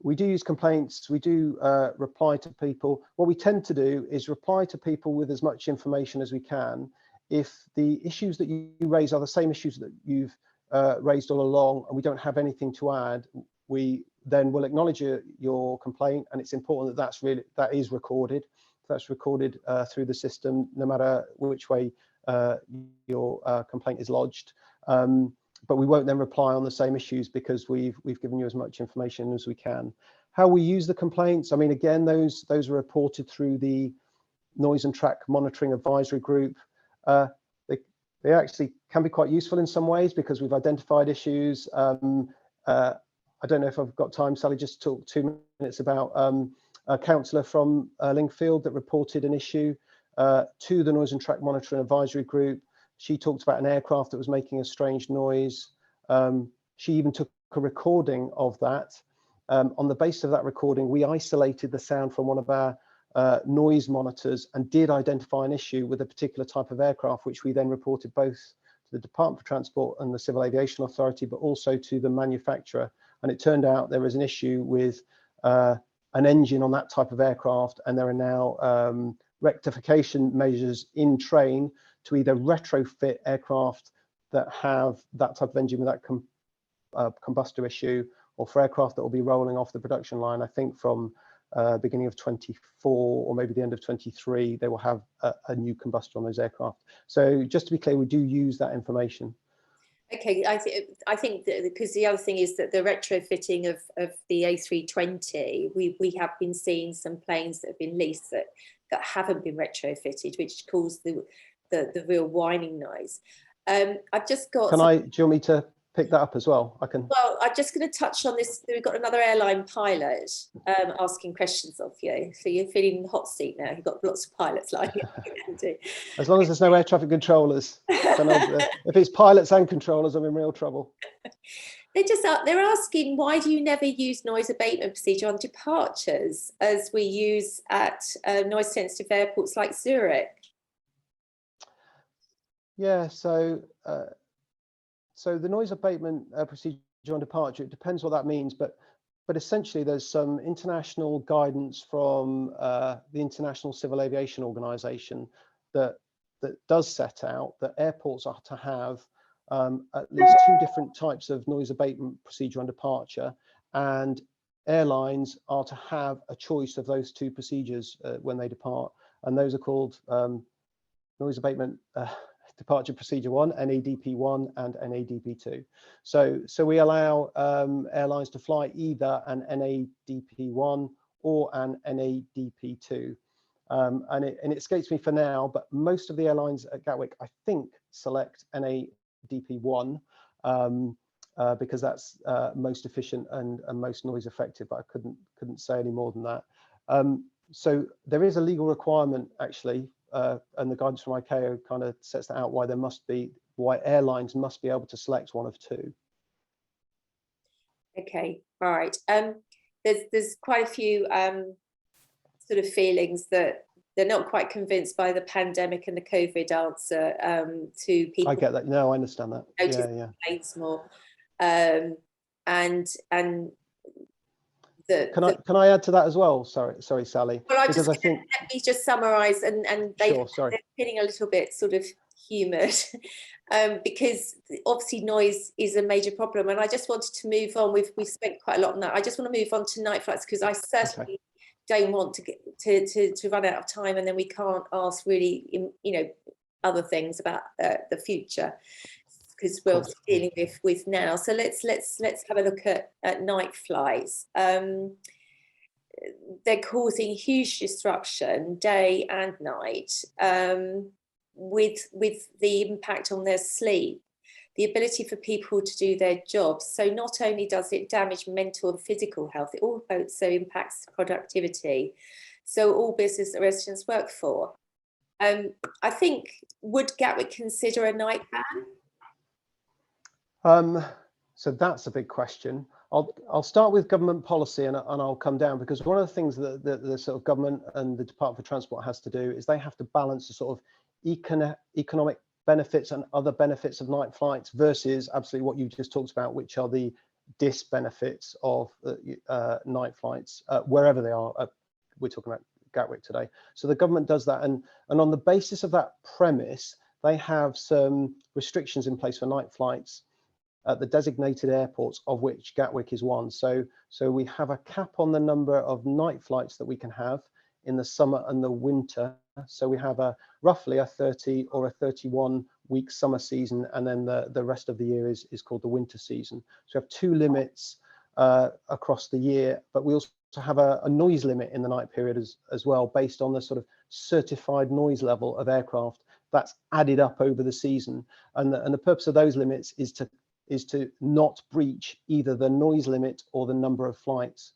we do use complaints. We do reply to people. What we tend to do is reply to people with as much information as we can. If the issues that you raise are the same issues that you've raised all along, and we don't have anything to add, we then will acknowledge your complaint, and it's important that that is recorded. That's recorded through the system, no matter which way your complaint is lodged. But we won't then reply on the same issues because we've given you as much information as we can. How we use the complaints, I mean, again, those are reported through the Noise and Track Monitoring Advisory Group. They actually can be quite useful in some ways because we've identified issues. I don't know if I've got time, Sally, just to talk 2 minutes about a councillor from Lingfield that reported an issue to the Noise and Track Monitoring Advisory Group. She talked about an aircraft that was making a strange noise. She even took a recording of that. On the basis of that recording, we isolated the sound from one of our noise monitors and did identify an issue with a particular type of aircraft, which we then reported both to the Department for Transport and the Civil Aviation Authority, but also to the manufacturer. And it turned out there was an issue with an engine on that type of aircraft, and there are now rectification measures in train to either retrofit aircraft that have that type of engine with that combustor issue, or for aircraft that will be rolling off the production line, I think from beginning of 24 or maybe the end of 23, they will have a new combustor on those aircraft. So just to be clear, we do use that information. Okay, I think that because the other thing is that the retrofitting of the A320, we have been seeing some planes that have been leased that haven't been retrofitted, which cause the real whining noise. I've just got. Do you want me to pick that up as well? I can. Well, I'm just going to touch on this. We've got another airline pilot asking questions of you. So you're feeling the hot seat now. You've got lots of pilots lining up. As long as there's no air traffic controllers. If it's pilots and controllers, I'm in real trouble. They're asking, why do you never use noise abatement procedure on departures as we use at noise sensitive airports like Zurich? Yeah, so the noise abatement procedure on departure, it depends what that means, but essentially there's some international guidance from the International Civil Aviation Organization that does set out that airports are to have at least 2 different types of noise abatement procedure on departure, and airlines are to have a choice of those 2 procedures when they depart, and those are called noise abatement Departure Procedure 1, NADP 1 and NADP 2. So we allow airlines to fly either an NADP 1 or an NADP 2. And it escapes me for now, but most of the airlines at Gatwick, I think, select NADP 1 because that's most efficient and most noise effective, but I couldn't say any more than that. So there is a legal requirement actually, and the guidance from ICAO kind of sets that out, why airlines must be able to select one of 2. Okay, all right. There's quite a few sort of feelings that they're not quite convinced by the pandemic and the COVID answer to people. I get that. No, I understand that. Yeah. Complaints more, and Can I add to that as well? Sorry, Sally. Well, because I think let me just summarise, and they're feeling a little bit sort of humoured because obviously noise is a major problem, and I just wanted to move on. We've spent quite a lot on that. I just want to move on to night flights because I certainly don't want to get to run out of time, and then we can't ask really other things about the future, because we're dealing with now. So let's have a look at night flights. They're causing huge disruption day and night, with the impact on their sleep, the ability for people to do their jobs. So not only does it damage mental and physical health, it also impacts productivity. So all business that residents work for. I think, would Gatwick consider a night ban? So that's a big question. I'll start with government policy and I'll come down, because one of the things that the sort of government and the Department for Transport has to do is they have to balance the sort of economic benefits and other benefits of night flights versus absolutely what you just talked about, which are the disbenefits of night flights wherever they are. We're talking about Gatwick today. So the government does that, and on the basis of that premise, they have some restrictions in place for night flights at the designated airports, of which Gatwick is one. So we have a cap on the number of night flights that we can have in the summer and the winter. So we have roughly a 30 or a 31 week summer season, and then the rest of the year is called the winter season. So we have two limits across the year, but we also have a noise limit in the night period as well, based on the sort of certified noise level of aircraft that's added up over the season. And the purpose of those limits is to not breach either the noise limit or the number of flights.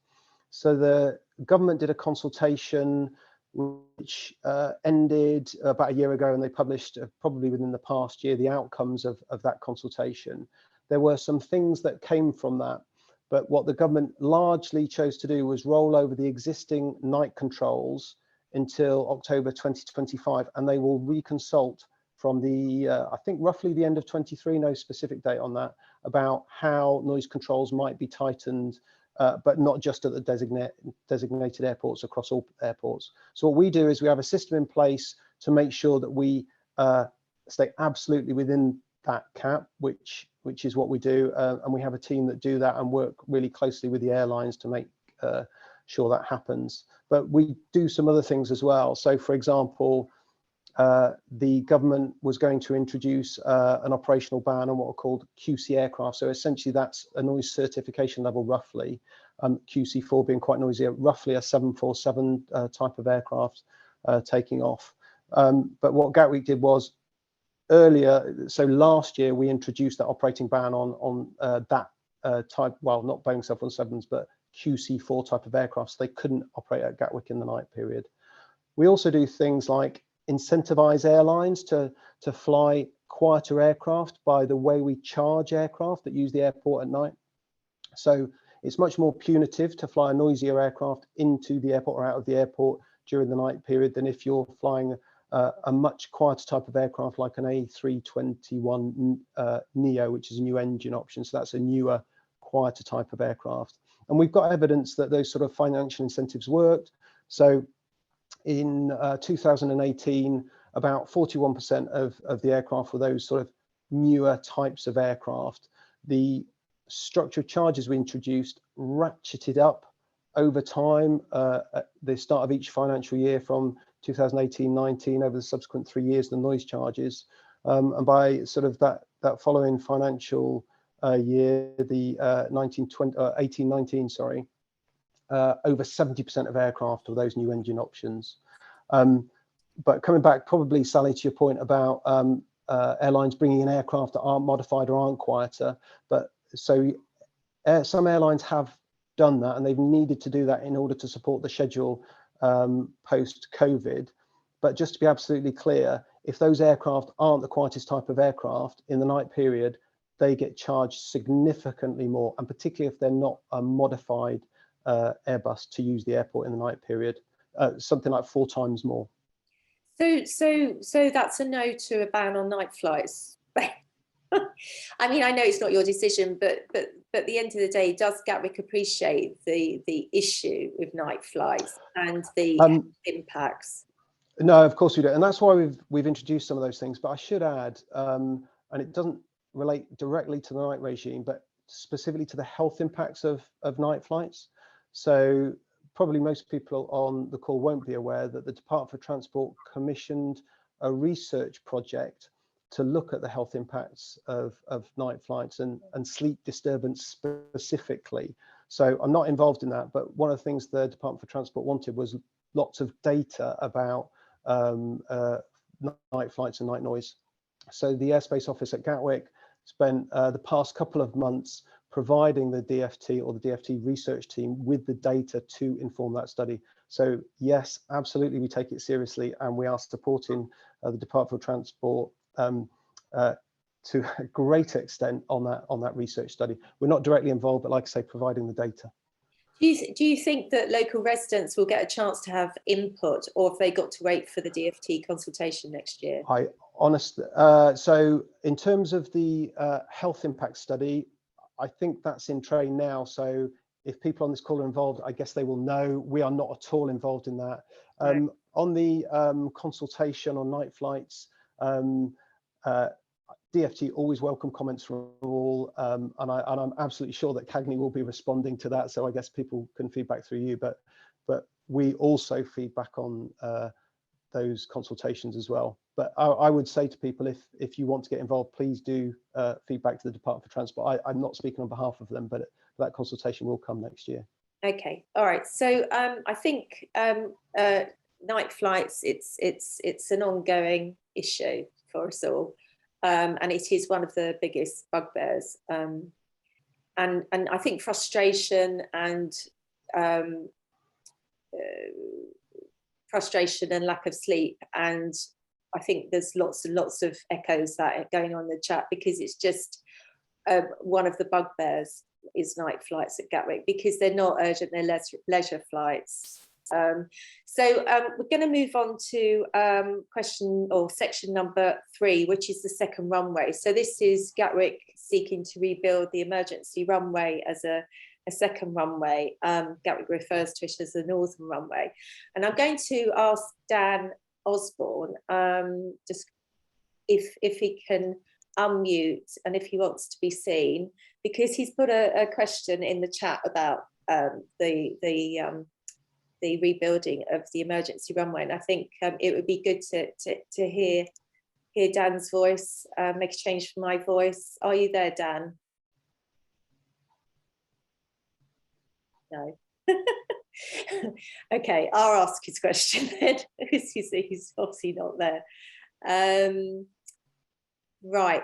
So the government did a consultation which ended about a year ago, and they published probably within the past year the outcomes of that consultation. There were some things that came from that, but what the government largely chose to do was roll over the existing night controls until October 2025, and they will reconsult from the I think roughly the end of 23, no specific date on that, about how noise controls might be tightened, but not just at the designated airports, across all airports. So what we do is we have a system in place to make sure that we stay absolutely within that cap, which is what we do, and we have a team that do that and work really closely with the airlines to make sure that happens. But we do some other things as well. So for example, the government was going to introduce an operational ban on what are called QC aircraft. So essentially that's a noise certification level, roughly, QC4 being quite noisy, roughly a 747 type of aircraft taking off. But what Gatwick did was earlier, so last year we introduced that operating ban on that type, well, not Boeing 747s, but QC4 type of aircraft, so they couldn't operate at Gatwick in the night period. We also do things like incentivize airlines to fly quieter aircraft by the way we charge aircraft that use the airport at night. So it's much more punitive to fly a noisier aircraft into the airport or out of the airport during the night period than if you're flying a much quieter type of aircraft like an A321 Neo, which is a new engine option. So that's a newer, quieter type of aircraft. And we've got evidence that those sort of financial incentives worked. So in 2018, about 41% of the aircraft were those sort of newer types of aircraft. The structure of charges we introduced ratcheted up over time at the start of each financial year from 2018-19 over the subsequent 3 years, the noise charges. And by sort of that following financial year, the 18-19, sorry, over 70% of aircraft were those new engine options. But coming back, probably, Sally, to your point about airlines bringing in aircraft that aren't modified or aren't quieter. But so some airlines have done that, and they've needed to do that in order to support the schedule post-COVID. But just to be absolutely clear, if those aircraft aren't the quietest type of aircraft in the night period, they get charged significantly more, and particularly if they're not a modified Airbus to use the airport in the night period, something like 4 times more. So that's a no to a ban on night flights. I mean, I know it's not your decision, but at the end of the day, does Gatwick appreciate the issue with night flights and the impacts? No, of course we do, and that's why we've introduced some of those things. But I should add, and it doesn't relate directly to the night regime, but specifically to the health impacts of night flights. So probably most people on the call won't be aware that the Department for Transport commissioned a research project to look at the health impacts of night flights and sleep disturbance specifically. So I'm not involved in that, but one of the things the Department for Transport wanted was lots of data about night flights and night noise. So the Airspace office at Gatwick spent the past couple of months providing the DFT or the DFT research team with the data to inform that study. So yes, absolutely, we take it seriously, and we are supporting the Department for Transport to a great extent on that research study. We're not directly involved, but like I say, providing the data. Do you think that local residents will get a chance to have input, or have they got to wait for the DFT consultation next year? So in terms of the health impact study, I think that's in train now. So if people on this call are involved, I guess they will know. We are not at all involved in that. Right. On the consultation on night flights, DFT always welcome comments from all, and I'm absolutely sure that CAGNY will be responding to that. So I guess people can feedback through you, but we also feedback on those consultations as well. But I would say to people, if you want to get involved, please do feedback to the Department for Transport. I'm not speaking on behalf of them, but that consultation will come next year. Okay, all right. So I think night flights, it's an ongoing issue for us all, and it is one of the biggest bugbears. And I think frustration and lack of sleep, and I think there's lots and lots of echoes that are going on in the chat, because it's just one of the bugbears is night flights at Gatwick, because they're not urgent, they're leisure flights. So we're going to move on to question or section number 3, which is the second runway. So this is Gatwick seeking to rebuild the emergency runway as a second runway. Gatwick refers to it as the northern runway. And I'm going to ask Dan Osborne just if he can unmute and if he wants to be seen, because he's put a question in the chat about the rebuilding of the emergency runway, and I think it would be good to hear Dan's voice, make a change from my voice. Are you there, Dan? No. Okay, I'll ask his question then, because he's obviously not there. Right,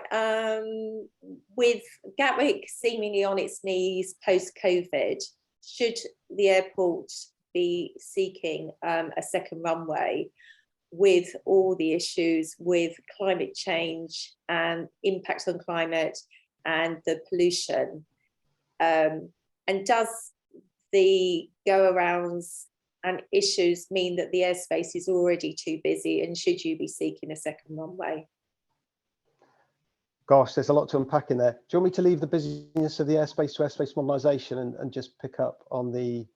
with Gatwick seemingly on its knees post-COVID, should the airport be seeking a second runway with all the issues with climate change and impact on climate and the pollution? And does the go-arounds and issues mean that the airspace is already too busy, and should you be seeking a second runway? Gosh, there's a lot to unpack in there. Do you want me to leave the busyness of the airspace to airspace modernisation and just pick up on the,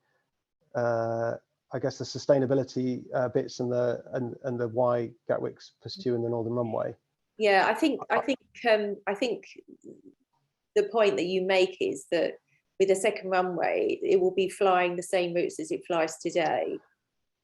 I guess, the sustainability bits and the why Gatwick's pursuing the northern runway? Yeah, I think the point that you make is that with a second runway, it will be flying the same routes as it flies today.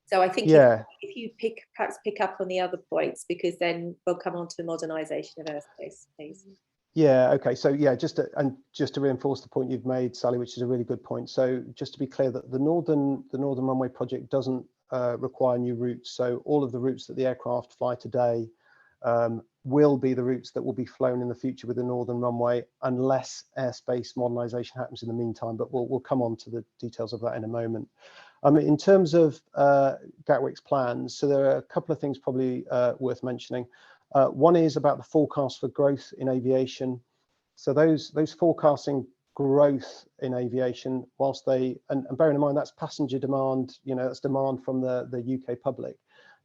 So I think if you perhaps pick up on the other points, because then we'll come on to the modernisation of airspace, please. Yeah, okay. So yeah, just to reinforce the point you've made, Sally, which is a really good point. So just to be clear, that the northern runway project doesn't require new routes. So all of the routes that the aircraft fly today will be the routes that will be flown in the future with the northern runway, unless airspace modernisation happens in the meantime. But we'll come on to the details of that in a moment. In terms of Gatwick's plans, so there are a couple of things probably worth mentioning. One is about the forecast for growth in aviation. So those forecasting growth in aviation, whilst they, and bearing in mind that's passenger demand, that's demand from the UK public,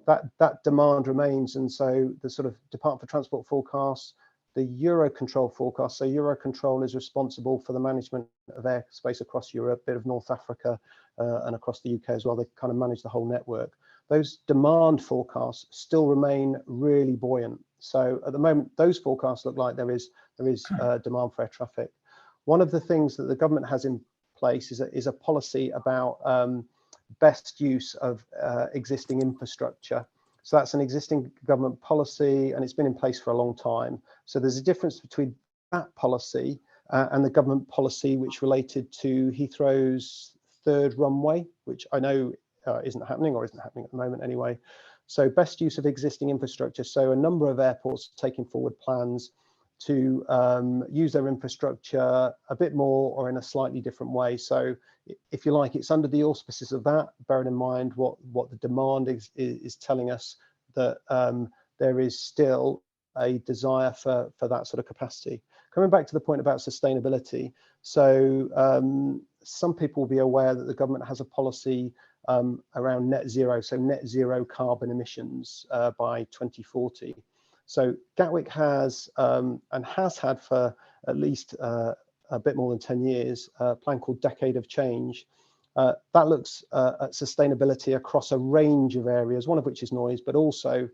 that demand remains. And so the sort of Department for Transport forecasts, the Eurocontrol forecast. So Eurocontrol is responsible for the management of airspace across Europe, a bit of North Africa, and across the UK as well. They kind of manage the whole network. Those demand forecasts still remain really buoyant. So at the moment, those forecasts look like there is demand for air traffic. One of the things that the government has in place is a policy about best use of existing infrastructure. So that's an existing government policy, and it's been in place for a long time. So there's a difference between that policy and the government policy which related to Heathrow's third runway, which I know isn't happening at the moment anyway. So best use of existing infrastructure. So a number of airports are taking forward plans to use their infrastructure a bit more or in a slightly different way. So if you like, it's under the auspices of that, bearing in mind what the demand is telling us, that there is still a desire for that sort of capacity. Coming back to the point about sustainability, so some people will be aware that the government has a policy around net zero, so net zero carbon emissions by 2040. So Gatwick has and has had for at least a bit more than 10 years, a plan called Decade of Change. That looks at sustainability across a range of areas, one of which is noise, but also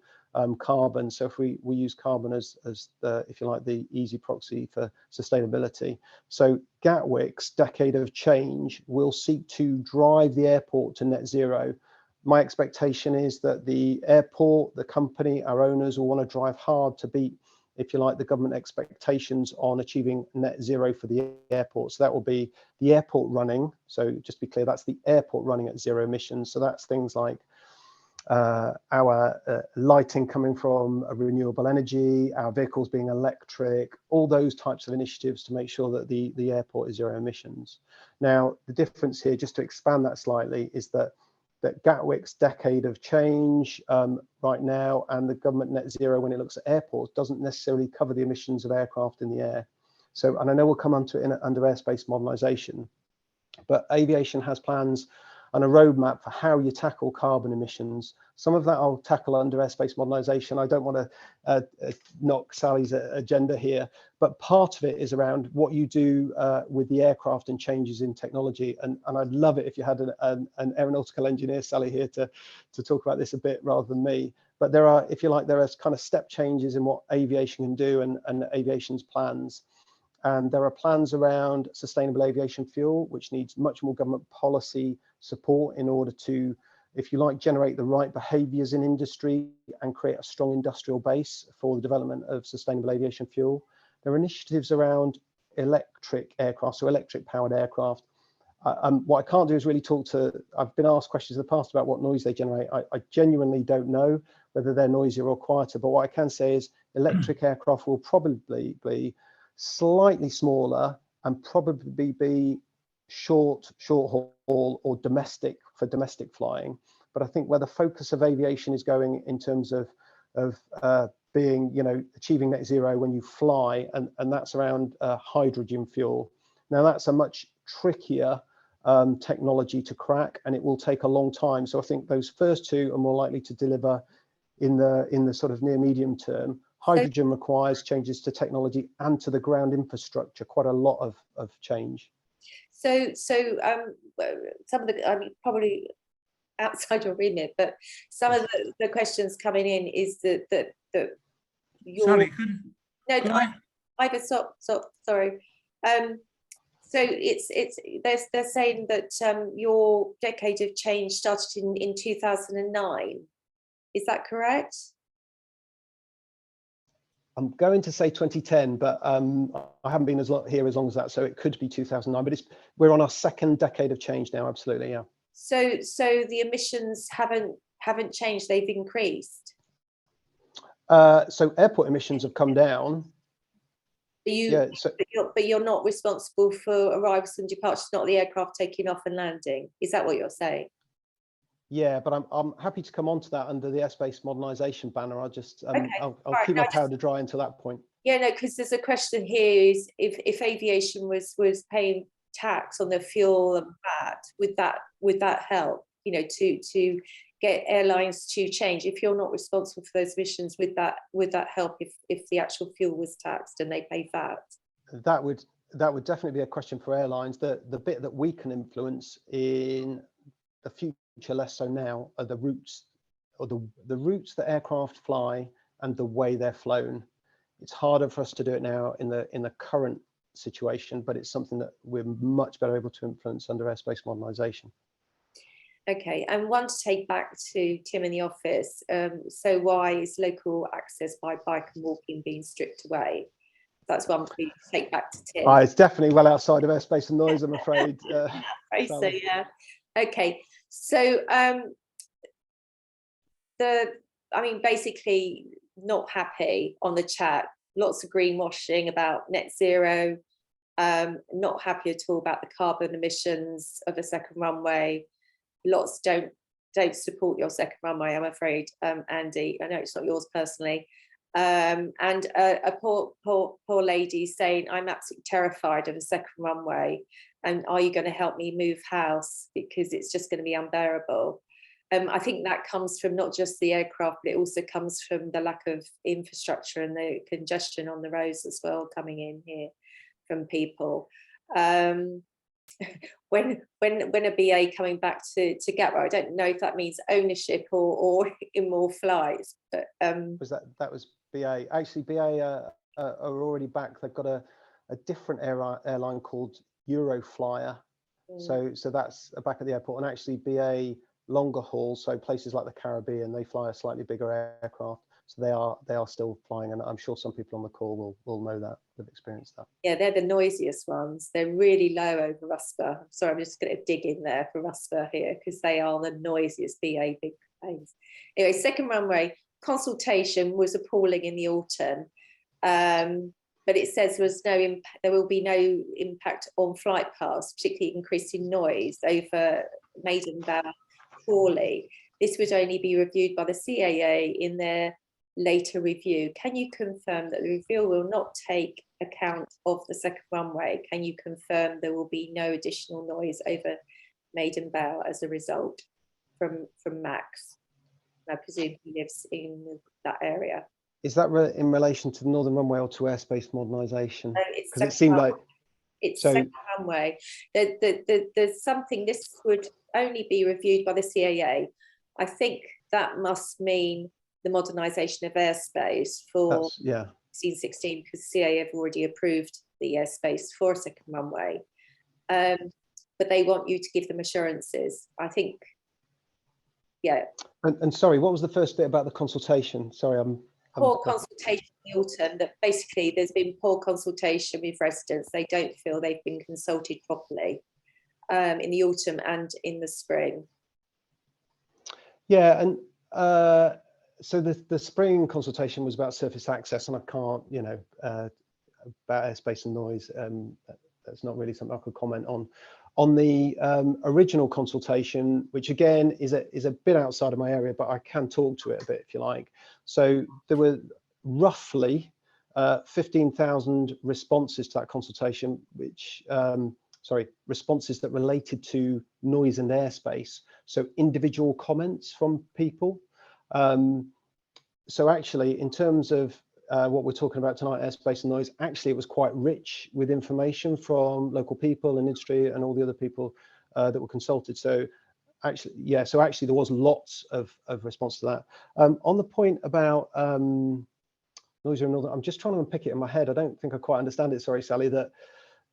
carbon. So if we use carbon as the, if you like, the easy proxy for sustainability. So Gatwick's Decade of Change will seek to drive the airport to net zero. My expectation is that the airport, the company, our owners will want to drive hard to beat, if you like, the government expectations on achieving net zero for the airport. So that will be the airport running. So just to be clear, that's the airport running at zero emissions. So that's things like our lighting coming from a renewable energy, our vehicles being electric, all those types of initiatives to make sure that the airport is zero emissions. Now, the difference here, just to expand that slightly, is that Gatwick's Decade of Change right now, and the government net zero when it looks at airports, doesn't necessarily cover the emissions of aircraft in the air. So, and I know we'll come onto it under airspace modernisation, but aviation has plans and a roadmap for how you tackle carbon emissions. Some of that I'll tackle under airspace modernisation. I don't want to knock Sally's agenda here, but part of it is around what you do with the aircraft and changes in technology. And I'd love it if you had an aeronautical engineer, Sally, here to talk about this a bit rather than me. But there are, if you like, there are kind of step changes in what aviation can do and aviation's plans. And there are plans around sustainable aviation fuel, which needs much more government policy support in order to, if you like, generate the right behaviours in industry and create a strong industrial base for the development of sustainable aviation fuel. There are initiatives around electric aircraft, so electric powered aircraft. What I can't do is really talk to, I've been asked questions in the past about what noise they generate. I genuinely don't know whether they're noisier or quieter, but what I can say is electric aircraft will probably be slightly smaller and probably be short haul or domestic for domestic flying. But I think where the focus of aviation is going in terms of being, you know, achieving net zero when you fly, and that's around hydrogen fuel. Now that's a much trickier technology to crack, and it will take a long time. So I think those first two are more likely to deliver in the sort of near medium term. Hydrogen requires changes to technology and to the ground infrastructure, quite a lot of change. So some of the, I mean, probably outside your remit, but some of the questions coming in is that you're, Sorry, I stop, sorry. So they're saying that your Decade of Change started in 2009. Is that correct? I'm going to say 2010, but I haven't been here as long as that, so it could be 2009. But we're on our second decade of change now. Absolutely, yeah. So the emissions haven't changed; they've increased. So airport emissions have come down. But you're not responsible for arrivals and departures, not the aircraft taking off and landing. Is that what you're saying? Yeah, but I'm happy to come on to that under the airspace modernisation banner. I'll just okay. I'll keep my powder dry until that point. Yeah, no, because there's a question here: is if aviation was paying tax on the fuel and VAT, would that help? You know, to get airlines to change. If you're not responsible for those emissions, would that help if the actual fuel was taxed and they pay VAT? That would definitely be a question for airlines. The bit that we can influence in the future, less so now, are the routes, or the routes that aircraft fly and the way they're flown. It's harder for us to do it now in the current situation, but it's something that we're much better able to influence under airspace modernisation. Okay, and one to take back to Tim in the office. So why is local access by bike and walking being stripped away? That's one for you to take back to Tim. It's definitely well outside of airspace and noise, I'm afraid. So yeah. Okay, so basically not happy on the chat. Lots of greenwashing about net zero. Not happy at all about the carbon emissions of a second runway. Lots don't support your second runway, I'm afraid, Andy. I know it's not yours personally. And a poor lady saying, I'm absolutely terrified of a second runway, and are you going to help me move house because it's just going to be unbearable? I think that comes from not just the aircraft, but it also comes from the lack of infrastructure and the congestion on the roads as well coming in here from people. When a BA coming back to Gatwick, I don't know if that means ownership or in more flights, but that was BA. Actually, BA are already back. They've got a different airline called Euroflyer. So that's back at the airport, and actually BA longer haul, so places like the Caribbean, they fly a slightly bigger aircraft. So they are still flying, and I'm sure some people on the call will know that, have experienced that. Yeah, they're the noisiest ones. They're really low over Rusper. Sorry, I'm just going to dig in there for Rusper here, because they are the noisiest BA big planes. Anyway, second runway, Consultation was appalling in the autumn, but it says there will be no impact on flight paths, particularly increasing noise over maiden bow Crawley. This would only be reviewed by the CAA in their later review. Can you confirm that the review will not take account of the second runway? Can you confirm there will be no additional noise over maiden bow as a result? From Max, I presume he lives in that area. Is that in relation to the Northern Runway or to Airspace Modernisation? Because it seemed like it's second runway. There's something, this would only be reviewed by the CAA. I think that must mean the modernisation of airspace for 1616, because CAA have already approved the airspace for a second runway. But they want you to give them assurances, I think. Yeah. And sorry, what was the first bit about the consultation? Sorry, poor consultation in the autumn, that basically there's been poor consultation with residents. They don't feel they've been consulted properly in the autumn and in the spring. Yeah, and so the spring consultation was about surface access, and I can't, about airspace and noise, that's not really something I could comment on. On the original consultation, which again is a bit outside of my area, but I can talk to it a bit if you like. So there were roughly 15,000 responses to that consultation, which responses that related to noise and airspace. So individual comments from people. So actually, in terms of what we're talking about tonight, airspace and noise, actually it was quite rich with information from local people and industry and all the other people that were consulted. So actually, yeah, so actually there was lots of response to that. On the point about noise and all that, I'm just trying to unpick it in my head. I don't think I quite understand it, sorry, Sally, that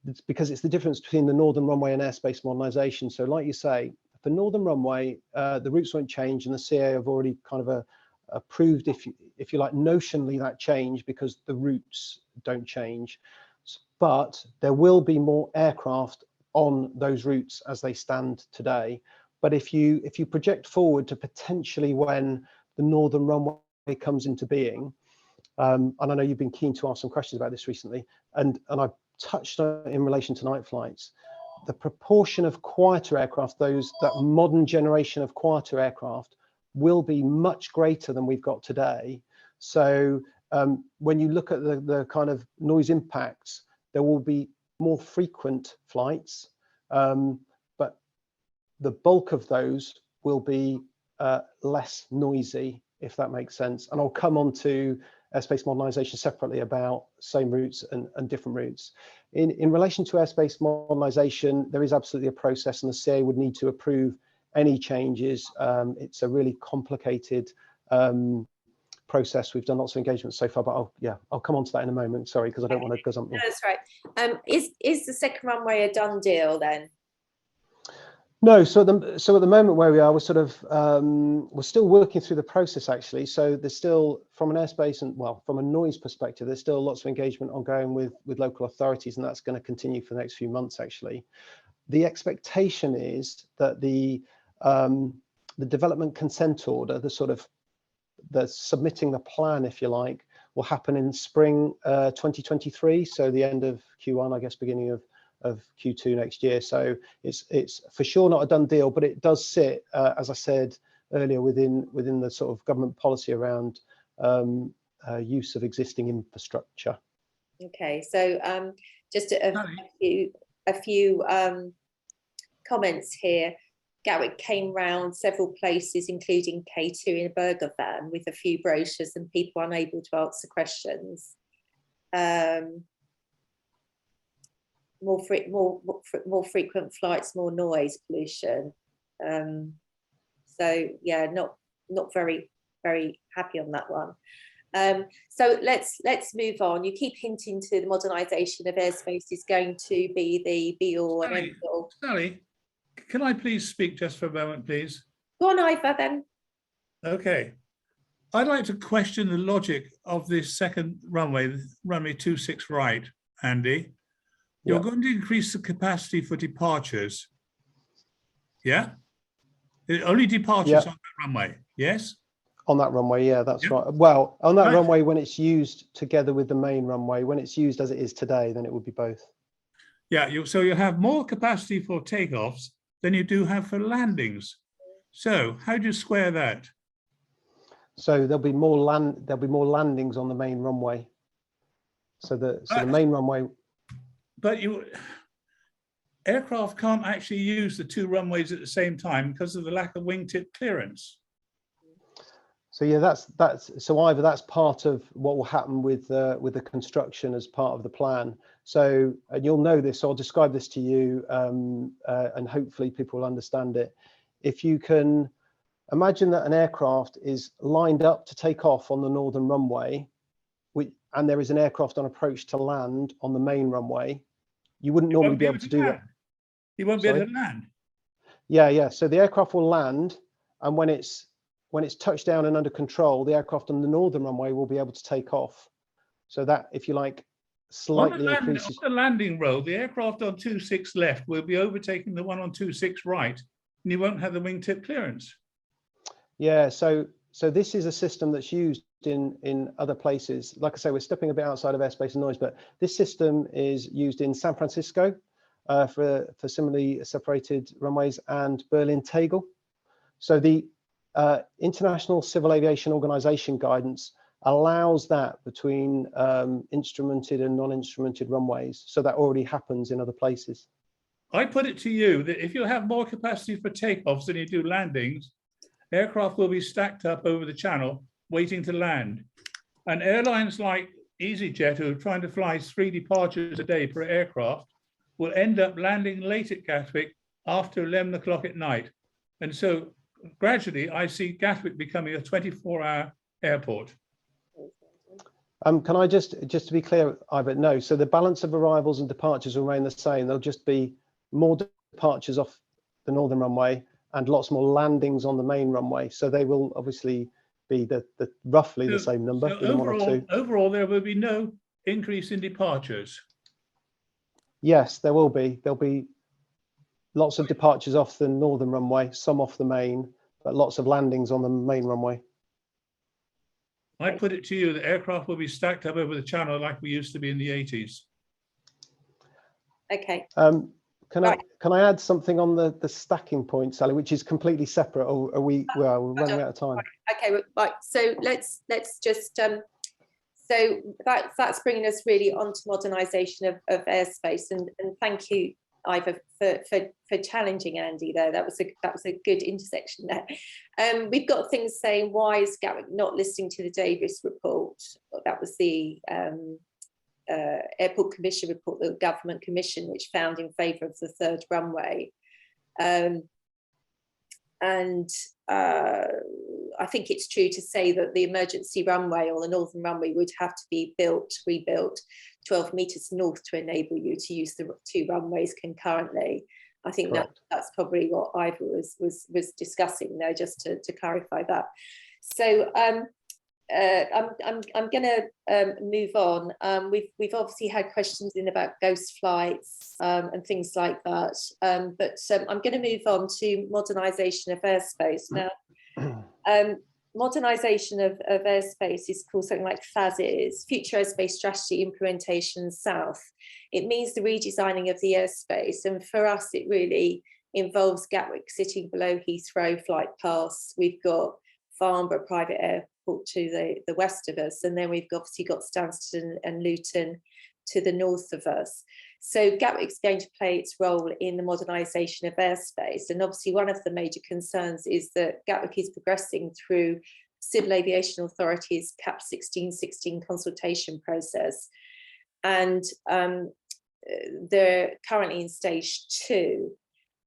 it's because it's the difference between the Northern Runway and Airspace Modernisation. So like you say, for Northern Runway, the routes won't change, and the CA have already kind of approved, if you like, notionally that change, because the routes don't change, but there will be more aircraft on those routes as they stand today. But if you project forward to potentially when the Northern Runway comes into being, and I know you've been keen to ask some questions about this recently, and I've touched on it in relation to night flights, the proportion of quieter aircraft, that modern generation of quieter aircraft, will be much greater than we've got today. So when you look at the kind of noise impacts, there will be more frequent flights, but the bulk of those will be less noisy, if that makes sense. And I'll come on to airspace modernisation separately about same routes and different routes. In relation to airspace modernisation, there is absolutely a process, and the CA would need to approve any changes. It's a really complicated process. We've done lots of engagement so far, but I'll come on to that in a moment. Sorry, because I don't want to gazump you. That's right. Is the second runway a done deal then? No, so at the moment where we are, we're sort of we're still working through the process actually. So there's still, from an airspace and from a noise perspective, there's still lots of engagement ongoing with local authorities, and that's going to continue for the next few months actually. The expectation is that the development consent order, the submitting the plan, if you like, will happen in spring 2023. So the end of Q1, I guess, beginning of Q2 next year. So it's for sure not a done deal, but it does sit, as I said earlier, within the sort of government policy around use of existing infrastructure. Okay, so just a few comments here. Gatwick came round several places, including K2 in a burger van with a few brochures and people unable to answer questions. more frequent flights, more noise pollution. So yeah, not very happy on that one. So let's move on. You keep hinting to the modernisation of airspace is going to be the be all and end all. Sally, can I please speak just for a moment, please? Go on, Ivor, then. Okay. I'd like to question the logic of this second runway 26 right, Andy. You're going to increase the capacity for departures. Yeah? Only departures on that runway, yes? On that runway, yeah, that's right. Well, on that runway, when it's used together with the main runway, when it's used as it is today, then it would be both. Yeah, so you have more capacity for takeoffs than you do have for landings. So how do you square that? So there'll be more landings on the main runway. So the main runway. But aircraft can't actually use the two runways at the same time because of the lack of wingtip clearance. So yeah, so either that's part of what will happen with the construction as part of the plan. So, and you'll know this, so I'll describe this to you, and hopefully people will understand it. If you can imagine that an aircraft is lined up to take off on the northern runway, and there is an aircraft on approach to land on the main runway, you wouldn't normally be able to do that. You won't be able to land. Yeah. So the aircraft will land, and when it's touched down and under control, the aircraft on the northern runway will be able to take off. So that, if you like, slightly increases. On the landing road, the aircraft on 26 left will be overtaking the one on 26 right, and you won't have the wingtip clearance. Yeah, so this is a system that's used in other places. Like I say, we're stepping a bit outside of airspace and noise, but this system is used in San Francisco for similarly separated runways, and Berlin Tegel. So the International Civil Aviation Organization guidance allows that between instrumented and non-instrumented runways. So that already happens in other places. I put it to you that if you have more capacity for takeoffs than you do landings, aircraft will be stacked up over the channel waiting to land. And airlines like EasyJet, who are trying to fly 3 departures a day per aircraft, will end up landing late at Gatwick after 11 o'clock at night. And so gradually, I see Gatwick becoming a 24-hour airport. Can I just to be clear, Ivor, no. So the balance of arrivals and departures will remain the same. There'll just be more departures off the northern runway and lots more landings on the main runway. So they will obviously be the roughly the same number. So overall, there will be no increase in departures. Yes, there will be. There'll be lots of departures off the northern runway, some off the main, but lots of landings on the main runway. I put it to you that aircraft will be stacked up over the channel like we used to be in the 80s. Okay. Can I add something on the stacking point, Sally, which is completely separate, or are we're running out of time? Okay, right. So let's just so that's bringing us really onto modernisation of airspace, and thank you, Ivor, for challenging Andy there. That was a good intersection there. We've got things saying, why is Gatwick not listening to the Davis report? That was the Airport Commission report, the government commission, which found in favour of the third runway. I think it's true to say that the emergency runway or the northern runway would have to be rebuilt 12 metres north to enable you to use the 2 runways concurrently. I think that's probably what Ivor was discussing there, just to clarify that. So I'm going to move on. We've obviously had questions in about ghost flights and things like that, but I'm going to move on to modernisation of airspace now. Modernisation of airspace is called something like FASIS, Future Airspace Strategy Implementation South. It means the redesigning of the airspace, and for us it really involves Gatwick sitting below Heathrow flight paths. We've got Farnborough private airport to the west of us, and then we've obviously got Stansted and Luton to the north of us. So Gatwick's going to play its role in the modernisation of airspace, and obviously one of the major concerns is that Gatwick is progressing through Civil Aviation Authority's CAP 1616 consultation process, and they're currently in stage 2.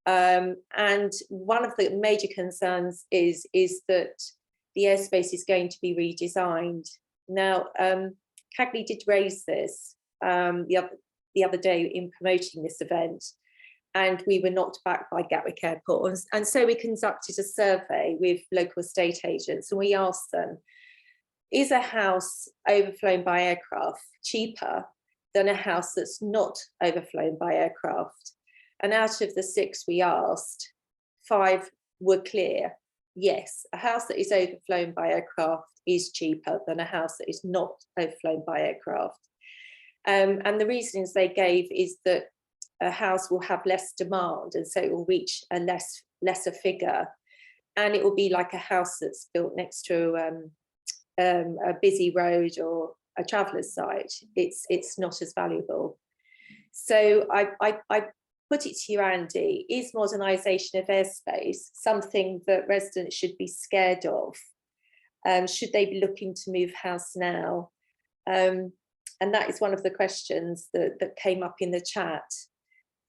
And one of the major concerns is that the airspace is going to be redesigned. Now, CAGLI did raise this the other day in promoting this event, and we were knocked back by Gatwick Airport. And so we conducted a survey with local estate agents, and we asked them, is a house overflown by aircraft cheaper than a house that's not overflown by aircraft? And out of the 6 we asked, 5 were clear. Yes, a house that is overflown by aircraft is cheaper than a house that is not overflown by aircraft. And the reasons they gave is that a house will have less demand, and so it will reach a lesser figure. And it will be like a house that's built next to a busy road or a traveller's site. It's not as valuable. So I put it to you, Andy, is modernisation of airspace something that residents should be scared of? Should they be looking to move house now? And that is one of the questions that came up in the chat.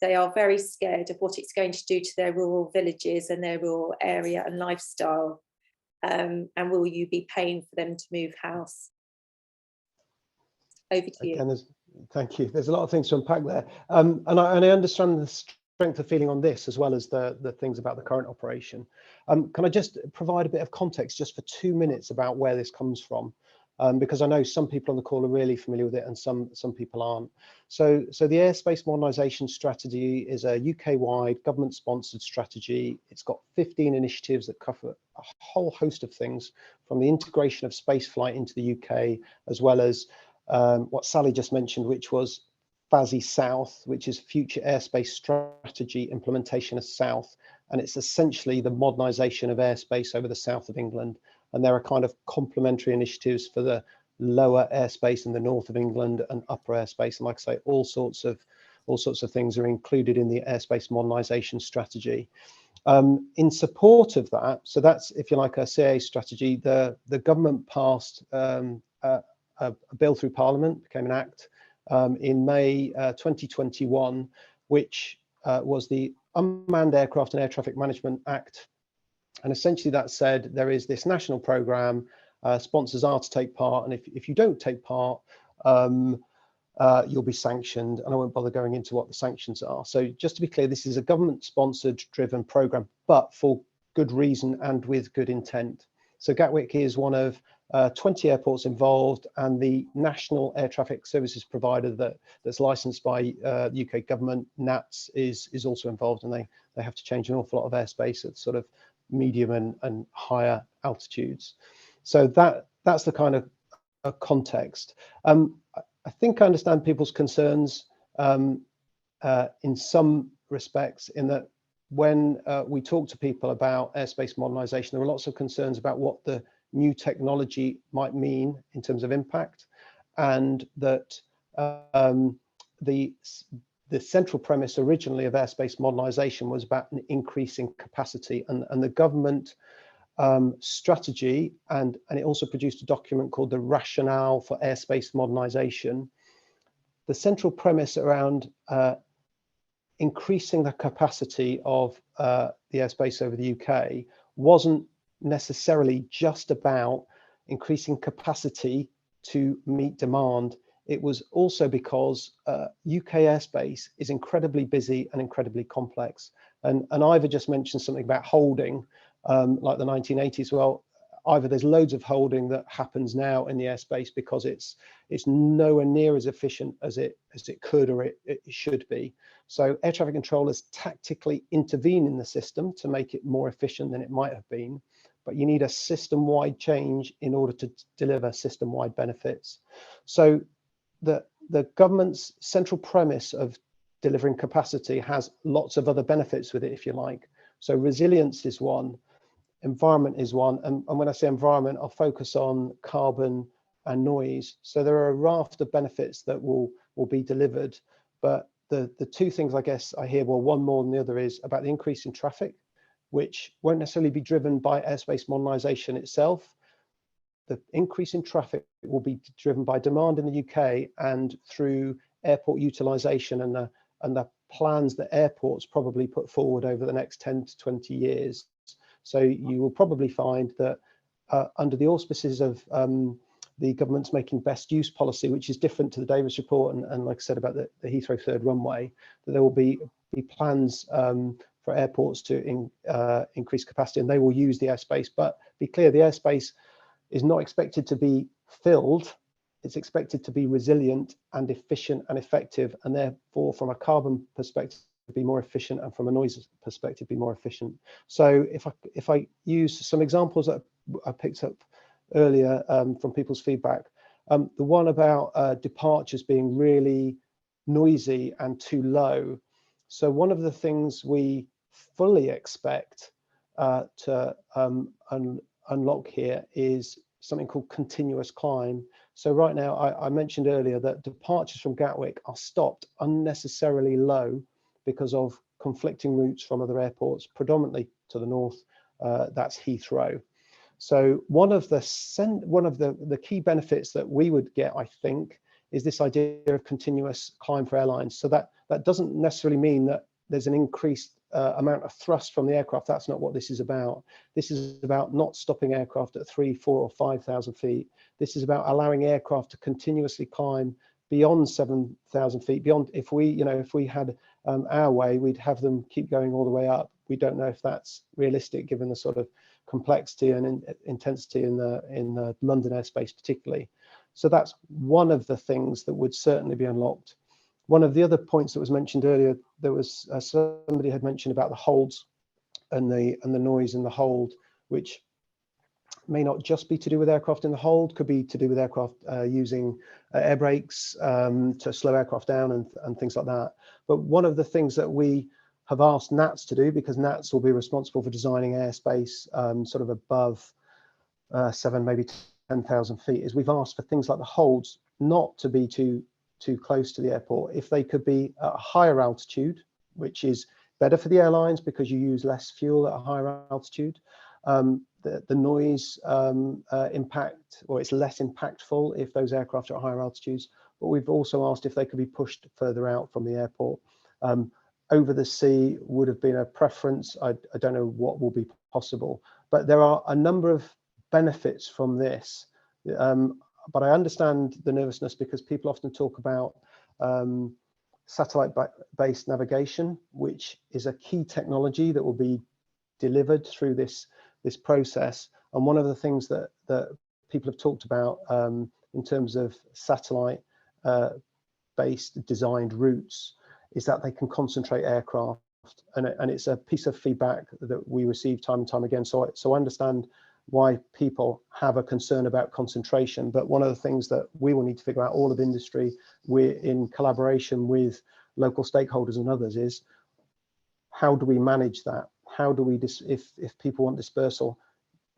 They are very scared of what it's going to do to their rural villages and their rural area and lifestyle. And will you be paying for them to move house? Over to you. Again, thank you. There's a lot of things to unpack there. And I understand the strength of feeling on this, as well as the things about the current operation. Can I just provide a bit of context just for 2 minutes about where this comes from? Because I know some people on the call are really familiar with it and some people aren't. So the Airspace Modernization strategy is a UK-wide government-sponsored strategy. It's got 15 initiatives that cover a whole host of things, from the integration of spaceflight into the UK, as well as what Sally just mentioned, which was FASI South, which is Future Airspace Strategy Implementation of South. And it's essentially the modernisation of airspace over the south of England. And there are kind of complementary initiatives for the lower airspace in the north of England and upper airspace. And like I say, all sorts of things are included in the airspace modernisation strategy. In support of that, so that's, if you like, a CA strategy, the government passed a bill through Parliament, became an act in May 2021, which was the Unmanned Aircraft and Air Traffic Management Act. And essentially that said, there is this national programme, sponsors are to take part, and if you don't take part, you'll be sanctioned, and I won't bother going into what the sanctions are. So just to be clear, this is a government-sponsored driven programme, but for good reason and with good intent. So Gatwick is one of 20 airports involved, and the national air traffic services provider that's licensed by the UK government, NATS, is also involved, and they have to change an awful lot of airspace at sort of medium and higher altitudes. So that's the kind of context. I think I understand people's concerns in some respects, in that when we talk to people about airspace modernisation, there are lots of concerns about what the new technology might mean in terms of impact, and that the central premise originally of airspace modernisation was about an increase in capacity, and the government strategy, and it also produced a document called the Rationale for Airspace Modernisation. The central premise around increasing the capacity of the airspace over the UK wasn't necessarily just about increasing capacity to meet demand. It was also because UK airspace is incredibly busy and incredibly complex. And Ivor just mentioned something about holding, like the 1980s. Well, either there's loads of holding that happens now in the airspace because it's nowhere near as efficient as it could or it should be. So air traffic controllers tactically intervene in the system to make it more efficient than it might have been. But you need a system-wide change in order to deliver system-wide benefits. So the government's central premise of delivering capacity has lots of other benefits with it, if you like. So resilience is one, environment is one, and when I say environment, I'll focus on carbon and noise. So there are a raft of benefits that will be delivered, but the two things I guess I hear, well, one more than the other, is about the increase in traffic, which won't necessarily be driven by airspace modernisation itself. The increase in traffic will be driven by demand in the UK and through airport utilisation and the plans that airports probably put forward over the next 10 to 20 years. So you will probably find that under the auspices of the government's making best use policy, which is different to the Davis report, and like I said about the Heathrow third runway, that there will be plans for airports to increase capacity, and they will use the airspace. But be clear, the airspace is not expected to be filled. It's expected to be resilient and efficient and effective, and therefore from a carbon perspective be more efficient, and from a noise perspective be more efficient. So if I use some examples that I picked up earlier from people's feedback, the one about departures being really noisy and too low. So one of the things we fully expect to unlock here is something called continuous climb. So right now, I mentioned earlier that departures from Gatwick are stopped unnecessarily low because of conflicting routes from other airports, predominantly to the north, that's Heathrow. So one of the key benefits that we would get, I think, is this idea of continuous climb for airlines. So that doesn't necessarily mean that there's an increased amount of thrust from the aircraft. That's not what this is about. This is about not stopping aircraft at 3,000, 4,000 or 5,000 feet. This is about allowing aircraft to continuously climb beyond 7,000 feet. Beyond, if we had our way, we'd have them keep going all the way up. We don't know if that's realistic given the sort of complexity and intensity in the London airspace particularly. So that's one of the things that would certainly be unlocked. One of the other points that was mentioned earlier, there was somebody had mentioned about the holds and the noise in the hold, which may not just be to do with aircraft in the hold, could be to do with aircraft using air brakes to slow aircraft down and things like that. But one of the things that we have asked NATS to do, because NATS will be responsible for designing airspace sort of above 7, maybe 10,000 feet, is we've asked for things like the holds not to be too close to the airport. If they could be at a higher altitude, which is better for the airlines because you use less fuel at a higher altitude, the noise impact, or it's less impactful if those aircraft are at higher altitudes. But we've also asked if they could be pushed further out from the airport. Over the sea would have been a preference. I don't know what will be possible, but there are a number of benefits from this. But I understand the nervousness because people often talk about satellite-based navigation, which is a key technology that will be delivered through this process. And one of the things that people have talked about in terms of satellite-based designed routes is that they can concentrate aircraft, and it's a piece of feedback that we receive time and time again. So I understand why people have a concern about concentration, but one of the things that we will need to figure out, all of industry, we're in collaboration with local stakeholders and others, is how do we manage that? How do we, if people want dispersal,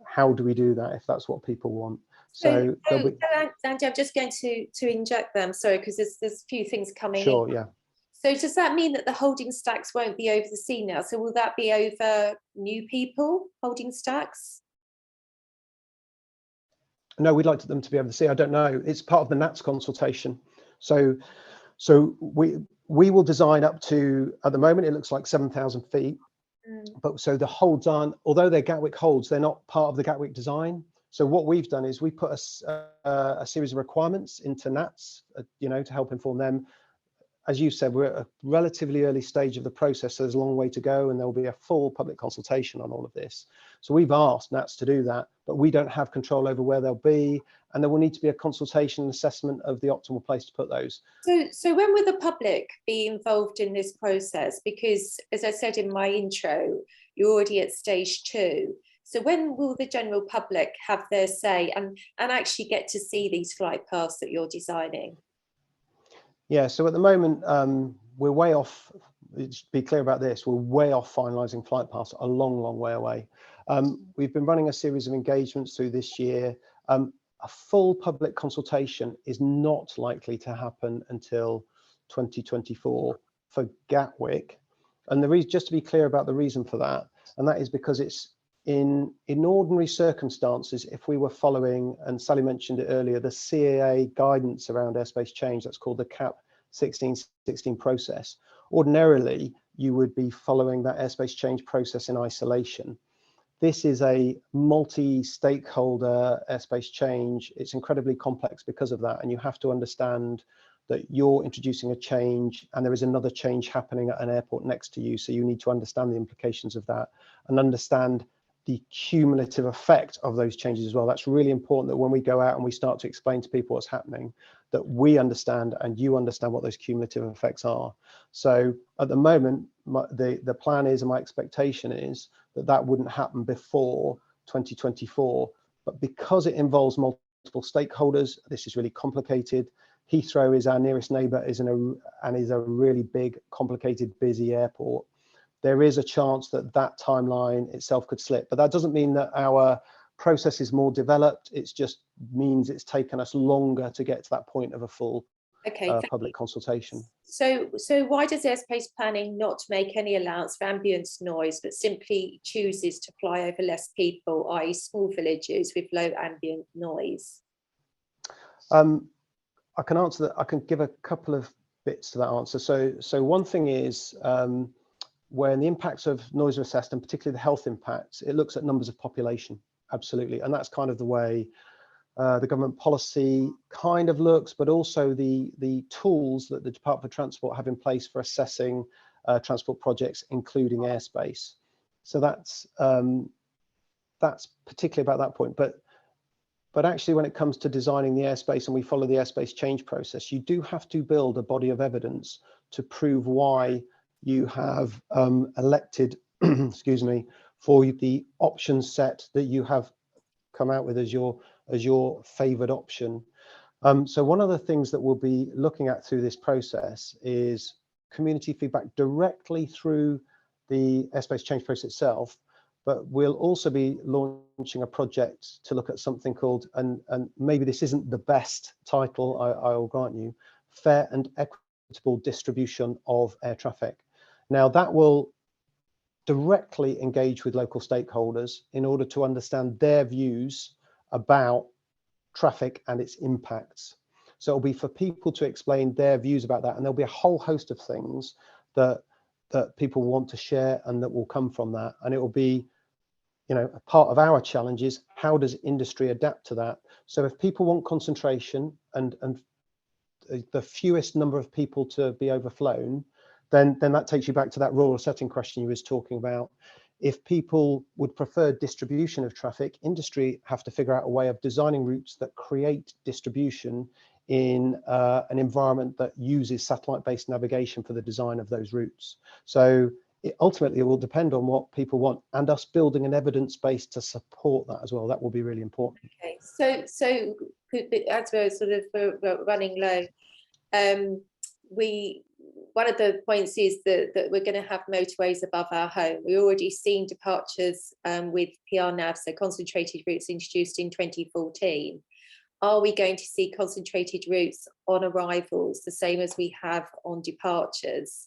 how do we do that if that's what people want? So Andy, I'm just going to inject them, sorry, because there's a few things coming in. Sure, yeah. So does that mean that the holding stacks won't be over the sea now? So will that be over new people holding stacks? No, we'd like them to be over the sea. I don't know. It's part of the NATS consultation. So we will design up to, at the moment, it looks like 7,000 feet. But so the holds aren't, although they're Gatwick holds, they're not part of the Gatwick design. So what we've done is we put a series of requirements into NATS, to help inform them. As you said, we're at a relatively early stage of the process, so there's a long way to go, and there will be a full public consultation on all of this. So we've asked NATS to do that, but we don't have control over where they'll be, and there will need to be a consultation and assessment of the optimal place to put those. So when will the public be involved in this process? Because as I said in my intro, you're already at stage 2. So when will the general public have their say and actually get to see these flight paths that you're designing? Yeah, so at the moment, we're way off. Let's be clear about this. We're way off finalising flight paths, a long, long way away. We've been running a series of engagements through this year. A full public consultation is not likely to happen until 2024 for Gatwick. And the reason, just to be clear about the reason for that, and that is because it's in ordinary circumstances, if we were following, and Sally mentioned it earlier, the CAA guidance around airspace change, that's called the CAP 1616 process. Ordinarily, you would be following that airspace change process in isolation. This is a multi-stakeholder airspace change. It's incredibly complex because of that, and you have to understand that you're introducing a change and there is another change happening at an airport next to you. So you need to understand the implications of that and understand the cumulative effect of those changes as well. That's really important, that when we go out and we start to explain to people what's happening, that we understand and you understand what those cumulative effects are. So at the moment, the plan is, and my expectation is, that that wouldn't happen before 2024. But because it involves multiple stakeholders, this is really complicated. Heathrow is our nearest neighbour, is a really big, complicated, busy airport. There is a chance that that timeline itself could slip, but that doesn't mean that our process is more developed. It just means it's taken us longer to get to that point of a full public consultation. So why does airspace planning not make any allowance for ambient noise, but simply chooses to fly over less people, i.e. small villages with low ambient noise? I can answer that. I can give a couple of bits to that answer. So one thing is, when the impacts of noise are assessed, and particularly the health impacts, it looks at numbers of population, absolutely. And that's kind of the way the government policy kind of looks, but also the tools that the Department for Transport have in place for assessing transport projects, including airspace. So that's particularly about that point. But actually, when it comes to designing the airspace, and we follow the airspace change process, you do have to build a body of evidence to prove why you have elected, excuse me, for the option set that you have come out with as your favoured option. So one of the things that we'll be looking at through this process is community feedback directly through the airspace change process itself. But we'll also be launching a project to look at something called, and maybe this isn't the best title, I'll grant you, fair and equitable distribution of air traffic. Now that will directly engage with local stakeholders in order to understand their views about traffic and its impacts. So it'll be for people to explain their views about that, and there'll be a whole host of things that people want to share and that will come from that. And it will be, you know, a part of our challenge is, how does industry adapt to that? So if people want concentration and the fewest number of people to be overflown, then that takes you back to that rural setting question you was talking about. If people would prefer distribution of traffic, industry have to figure out a way of designing routes that create distribution in an environment that uses satellite-based navigation for the design of those routes. So ultimately, it will depend on what people want, and us building an evidence base to support that as well. That will be really important. Okay, so as we're sort of running low, one of the points is that we're going to have motorways above our home. We're already seeing departures with PRNAV, so concentrated routes introduced in 2014. Are we going to see concentrated routes on arrivals the same as we have on departures?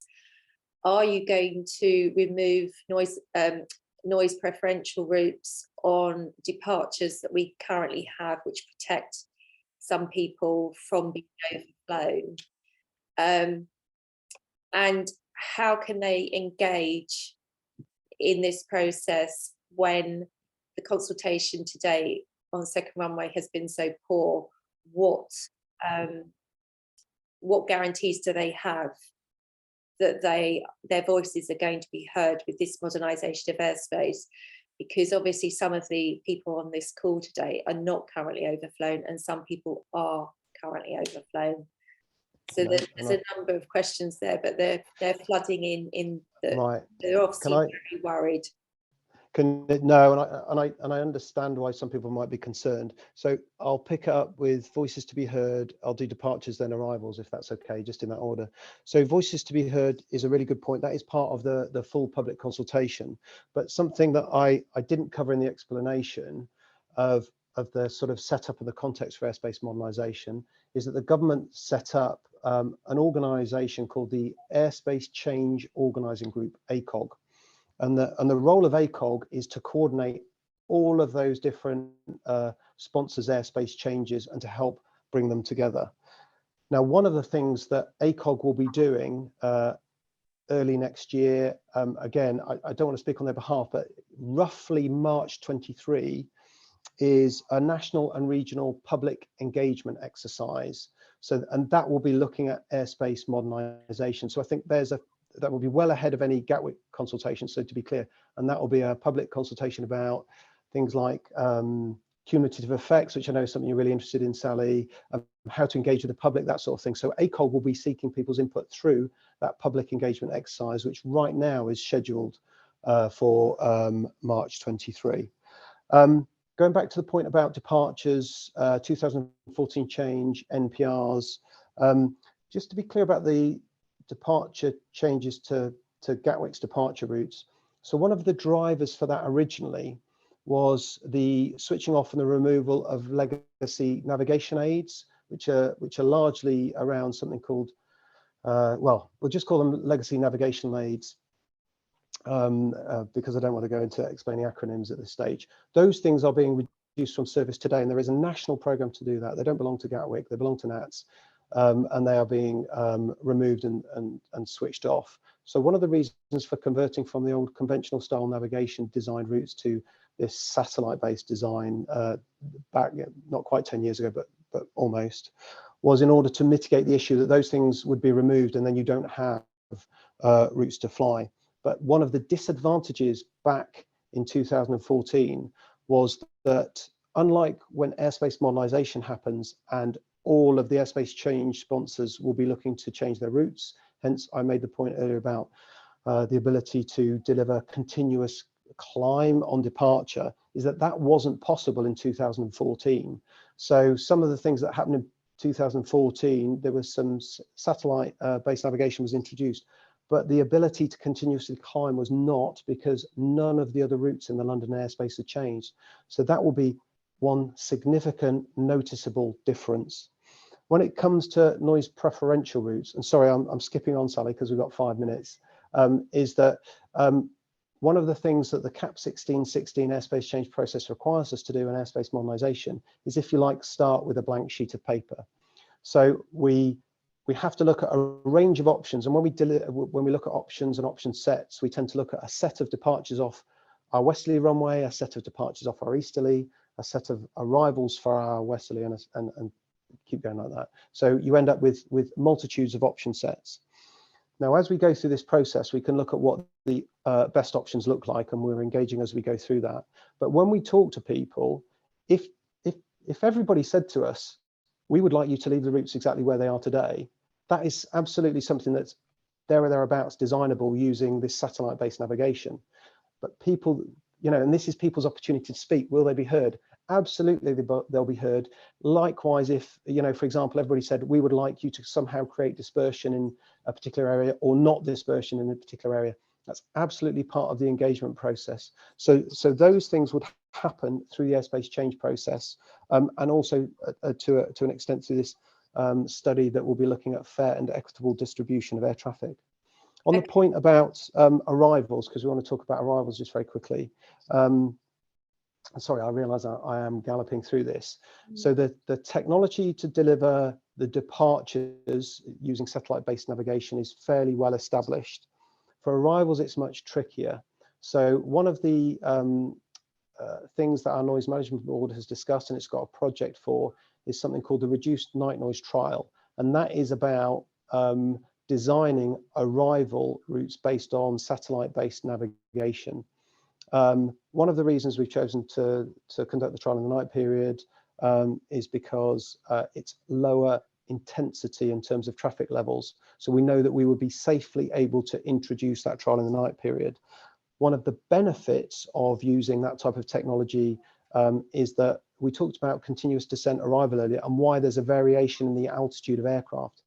Are you going to remove noise preferential routes on departures that we currently have, which protect some people from being overflown? And how can they engage in this process when the consultation today on the second runway has been so poor? What guarantees do they have that their voices are going to be heard with this modernisation of airspace? Because obviously some of the people on this call today are not currently overflown, and some people are currently overflown. So there's a number of questions there, but they're flooding in. Right. They're obviously very worried. And I understand why some people might be concerned. So I'll pick up with voices to be heard. I'll do departures, then arrivals, if that's okay, just in that order. So voices to be heard is a really good point. That is part of the full public consultation. But something that I didn't cover in the explanation of the sort of setup and the context for airspace modernisation is that the government set up an organisation called the Airspace Change Organising Group, ACOG. And the role of ACOG is to coordinate all of those different sponsors' airspace changes and to help bring them together. Now, one of the things that ACOG will be doing early next year, again, I don't want to speak on their behalf, but roughly March 23, is a national and regional public engagement exercise. So, and that will be looking at airspace modernisation. So I think that will be well ahead of any Gatwick consultation, so to be clear, and that will be a public consultation about things like cumulative effects, which I know is something you're really interested in, Sally, how to engage with the public, that sort of thing. So ACOG will be seeking people's input through that public engagement exercise, which right now is scheduled for March 23. Going back to the point about departures, 2014 change, NPRs, just to be clear about the departure changes to Gatwick's departure routes. So one of the drivers for that originally was the switching off and the removal of legacy navigation aids, which are largely around something called, well, we'll just call them legacy navigation aids, because I don't want to go into explaining acronyms at this stage. Those things are being reduced from service today, and there is a national program to do that. They don't belong to Gatwick, they belong to NATS, and they are being removed and switched off. So one of the reasons for converting from the old conventional style navigation design routes to this satellite-based design back, not quite 10 years ago, but almost, was in order to mitigate the issue that those things would be removed and then you don't have routes to fly. But one of the disadvantages back in 2014 was that, unlike when airspace modernisation happens and all of the airspace change sponsors will be looking to change their routes, hence I made the point earlier about the ability to deliver continuous climb on departure, is that wasn't possible in 2014. So some of the things that happened in 2014, there was some satellite based navigation was introduced, but the ability to continuously climb was not, because none of the other routes in the London airspace had changed. So that will be one significant noticeable difference. When it comes to noise preferential routes, and sorry, I'm skipping on, Sally, because we've got 5 minutes, is that one of the things that the CAP 1616 airspace change process requires us to do in airspace modernisation is, if you like, start with a blank sheet of paper. So we have to look at a range of options, and when we look at options and option sets, we tend to look at a set of departures off our westerly runway, a set of departures off our easterly, a set of arrivals for our westerly, and keep going like that. So you end up with multitudes of option sets. Now, as we go through this process, we can look at what the best options look like, and we're engaging as we go through that. But when we talk to people, if everybody said to us, we would like you to leave the routes exactly where they are today, that is absolutely something that's there or thereabouts designable using this satellite-based navigation. But people, you know, and this is people's opportunity to speak. Will they be heard? Absolutely, they'll be heard. Likewise, if, you know, for example, everybody said, we would like you to somehow create dispersion in a particular area or not dispersion in a particular area, that's absolutely part of the engagement process. So those things would happen through the airspace change process, and also to an extent through this study that will be looking at fair and equitable distribution of air traffic. On the point about arrivals, because we want to talk about arrivals just very quickly. Sorry, I realise I am galloping through this. So the technology to deliver the departures using satellite-based navigation is fairly well established. For arrivals, it's much trickier. So one of the things that our noise management board has discussed, and it's got a project for, is something called the reduced night noise trial. And that is about designing arrival routes based on satellite-based navigation. One of the reasons we've chosen to conduct the trial in the night period is because it's lower intensity in terms of traffic levels. So we know that we would be safely able to introduce that trial in the night period. One of the benefits of using that type of technology is that we talked about continuous descent arrival earlier, and why there's a variation in the altitude of aircraft.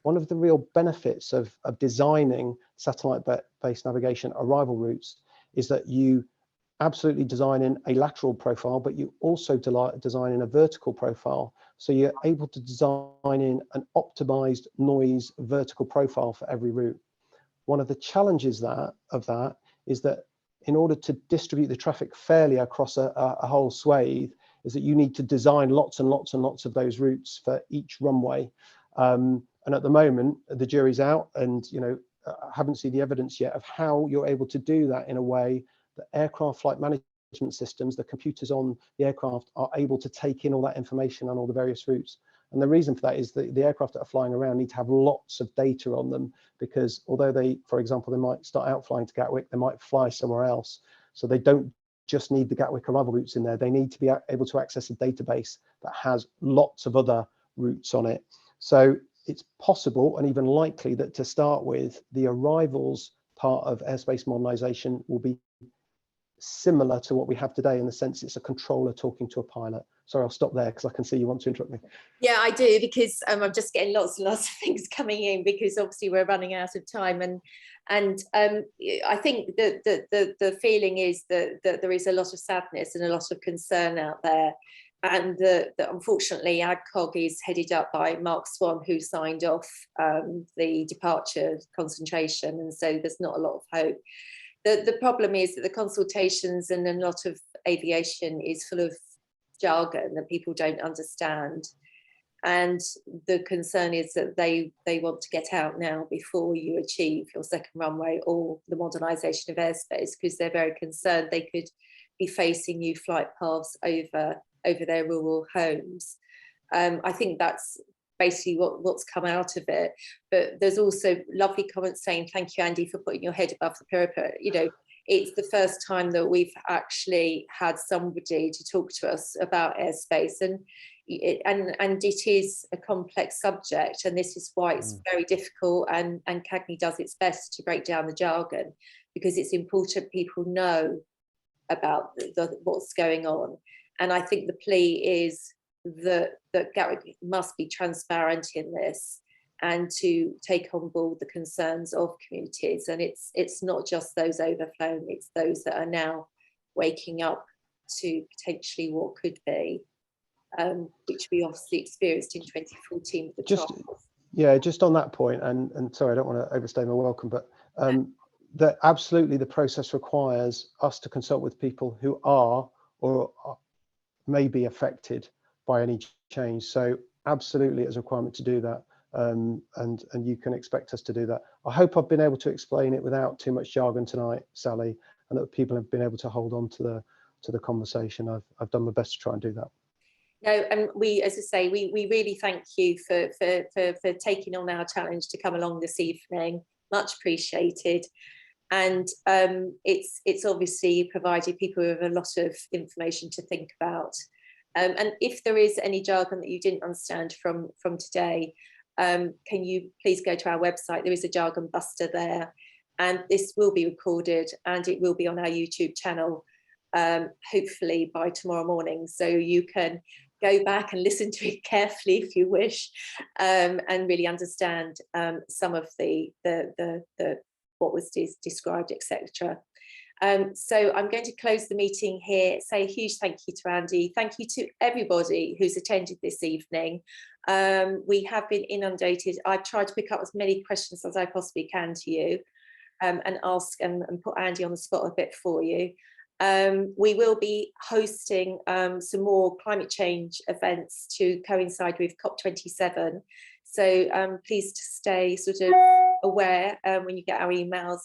One of the real benefits of designing satellite-based navigation arrival routes is that you absolutely design in a lateral profile, but you also design in a vertical profile. So you're able to design in an optimized noise vertical profile for every route. One of the challenges of that is that in order to distribute the traffic fairly across a whole swathe, is that you need to design lots and lots and lots of those routes for each runway. And at the moment, the jury's out, and I haven't seen the evidence yet of how you're able to do that in a way that aircraft flight management systems, the computers on the aircraft, are able to take in all that information on all the various routes. And the reason for that is that the aircraft that are flying around need to have lots of data on them, because although they, for example, they might start out flying to Gatwick, they might fly somewhere else. So they don't just need the Gatwick arrival routes in there. They need to be able to access a database that has lots of other routes on it. So it's possible and even likely that to start with, the arrivals part of airspace modernisation will be similar to what we have today, in the sense it's a controller talking to a pilot. Sorry, I'll stop there because I can see you want to interrupt me. Yeah, I do, because I'm just getting lots and lots of things coming in, because obviously we're running out of time, and I think that the feeling is that there is a lot of sadness and a lot of concern out there, and that unfortunately ADCOG is headed up by Mark Swan, who signed off the departure Consultation, and so there's not a lot of hope. The problem is that the consultations and a lot of aviation is full of jargon that people don't understand, and the concern is that they want to get out now before you achieve your second runway or the modernisation of airspace, because they're very concerned they could be facing new flight paths over their rural homes. I think that's basically what's come out of it. But there's also lovely comments saying, thank you, Andy, for putting your head above the parapet. It's the first time that we've actually had somebody to talk to us about airspace, and it is a complex subject, and this is why it's very difficult, and CAGNY does its best to break down the jargon, because it's important people know about what's going on. And I think the plea is that Gatwick must be transparent in this, and to take on board the concerns of communities. And it's not just those overflown, it's those that are now waking up to potentially what could be, which we obviously experienced in 2014 with the trials. Yeah, just on that point, and sorry, I don't want to overstay my welcome, but that absolutely the process requires us to consult with people who are or may be affected by any change. So absolutely it's a requirement to do that. And you can expect us to do that. I hope I've been able to explain it without too much jargon tonight, Sally, and that people have been able to hold on to the conversation. I've done my best to try and do that. No, and we, as I say, we really thank you for taking on our challenge to come along this evening. Much appreciated. And it's obviously provided people with a lot of information to think about. And if there is any jargon that you didn't understand from today, can you please go to our website? There is a jargon buster there, and this will be recorded and it will be on our YouTube channel, hopefully by tomorrow morning, so you can go back and listen to it carefully if you wish, and really understand some of the what was described, etc. So I'm going to close the meeting here, say a huge thank you to Andy. Thank you to everybody who's attended this evening. We have been inundated. I've tried to pick up as many questions as I possibly can to you, and ask and put Andy on the spot a bit for you. We will be hosting some more climate change events to coincide with COP27. So please to stay sort of aware when you get our emails,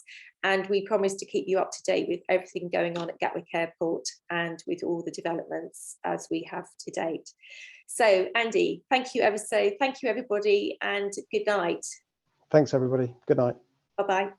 and we promise to keep you up to date with everything going on at Gatwick Airport and with all the developments as we have to date. So Andy, thank you ever so, thank you everybody, and good night. Thanks everybody, good night. Bye-bye.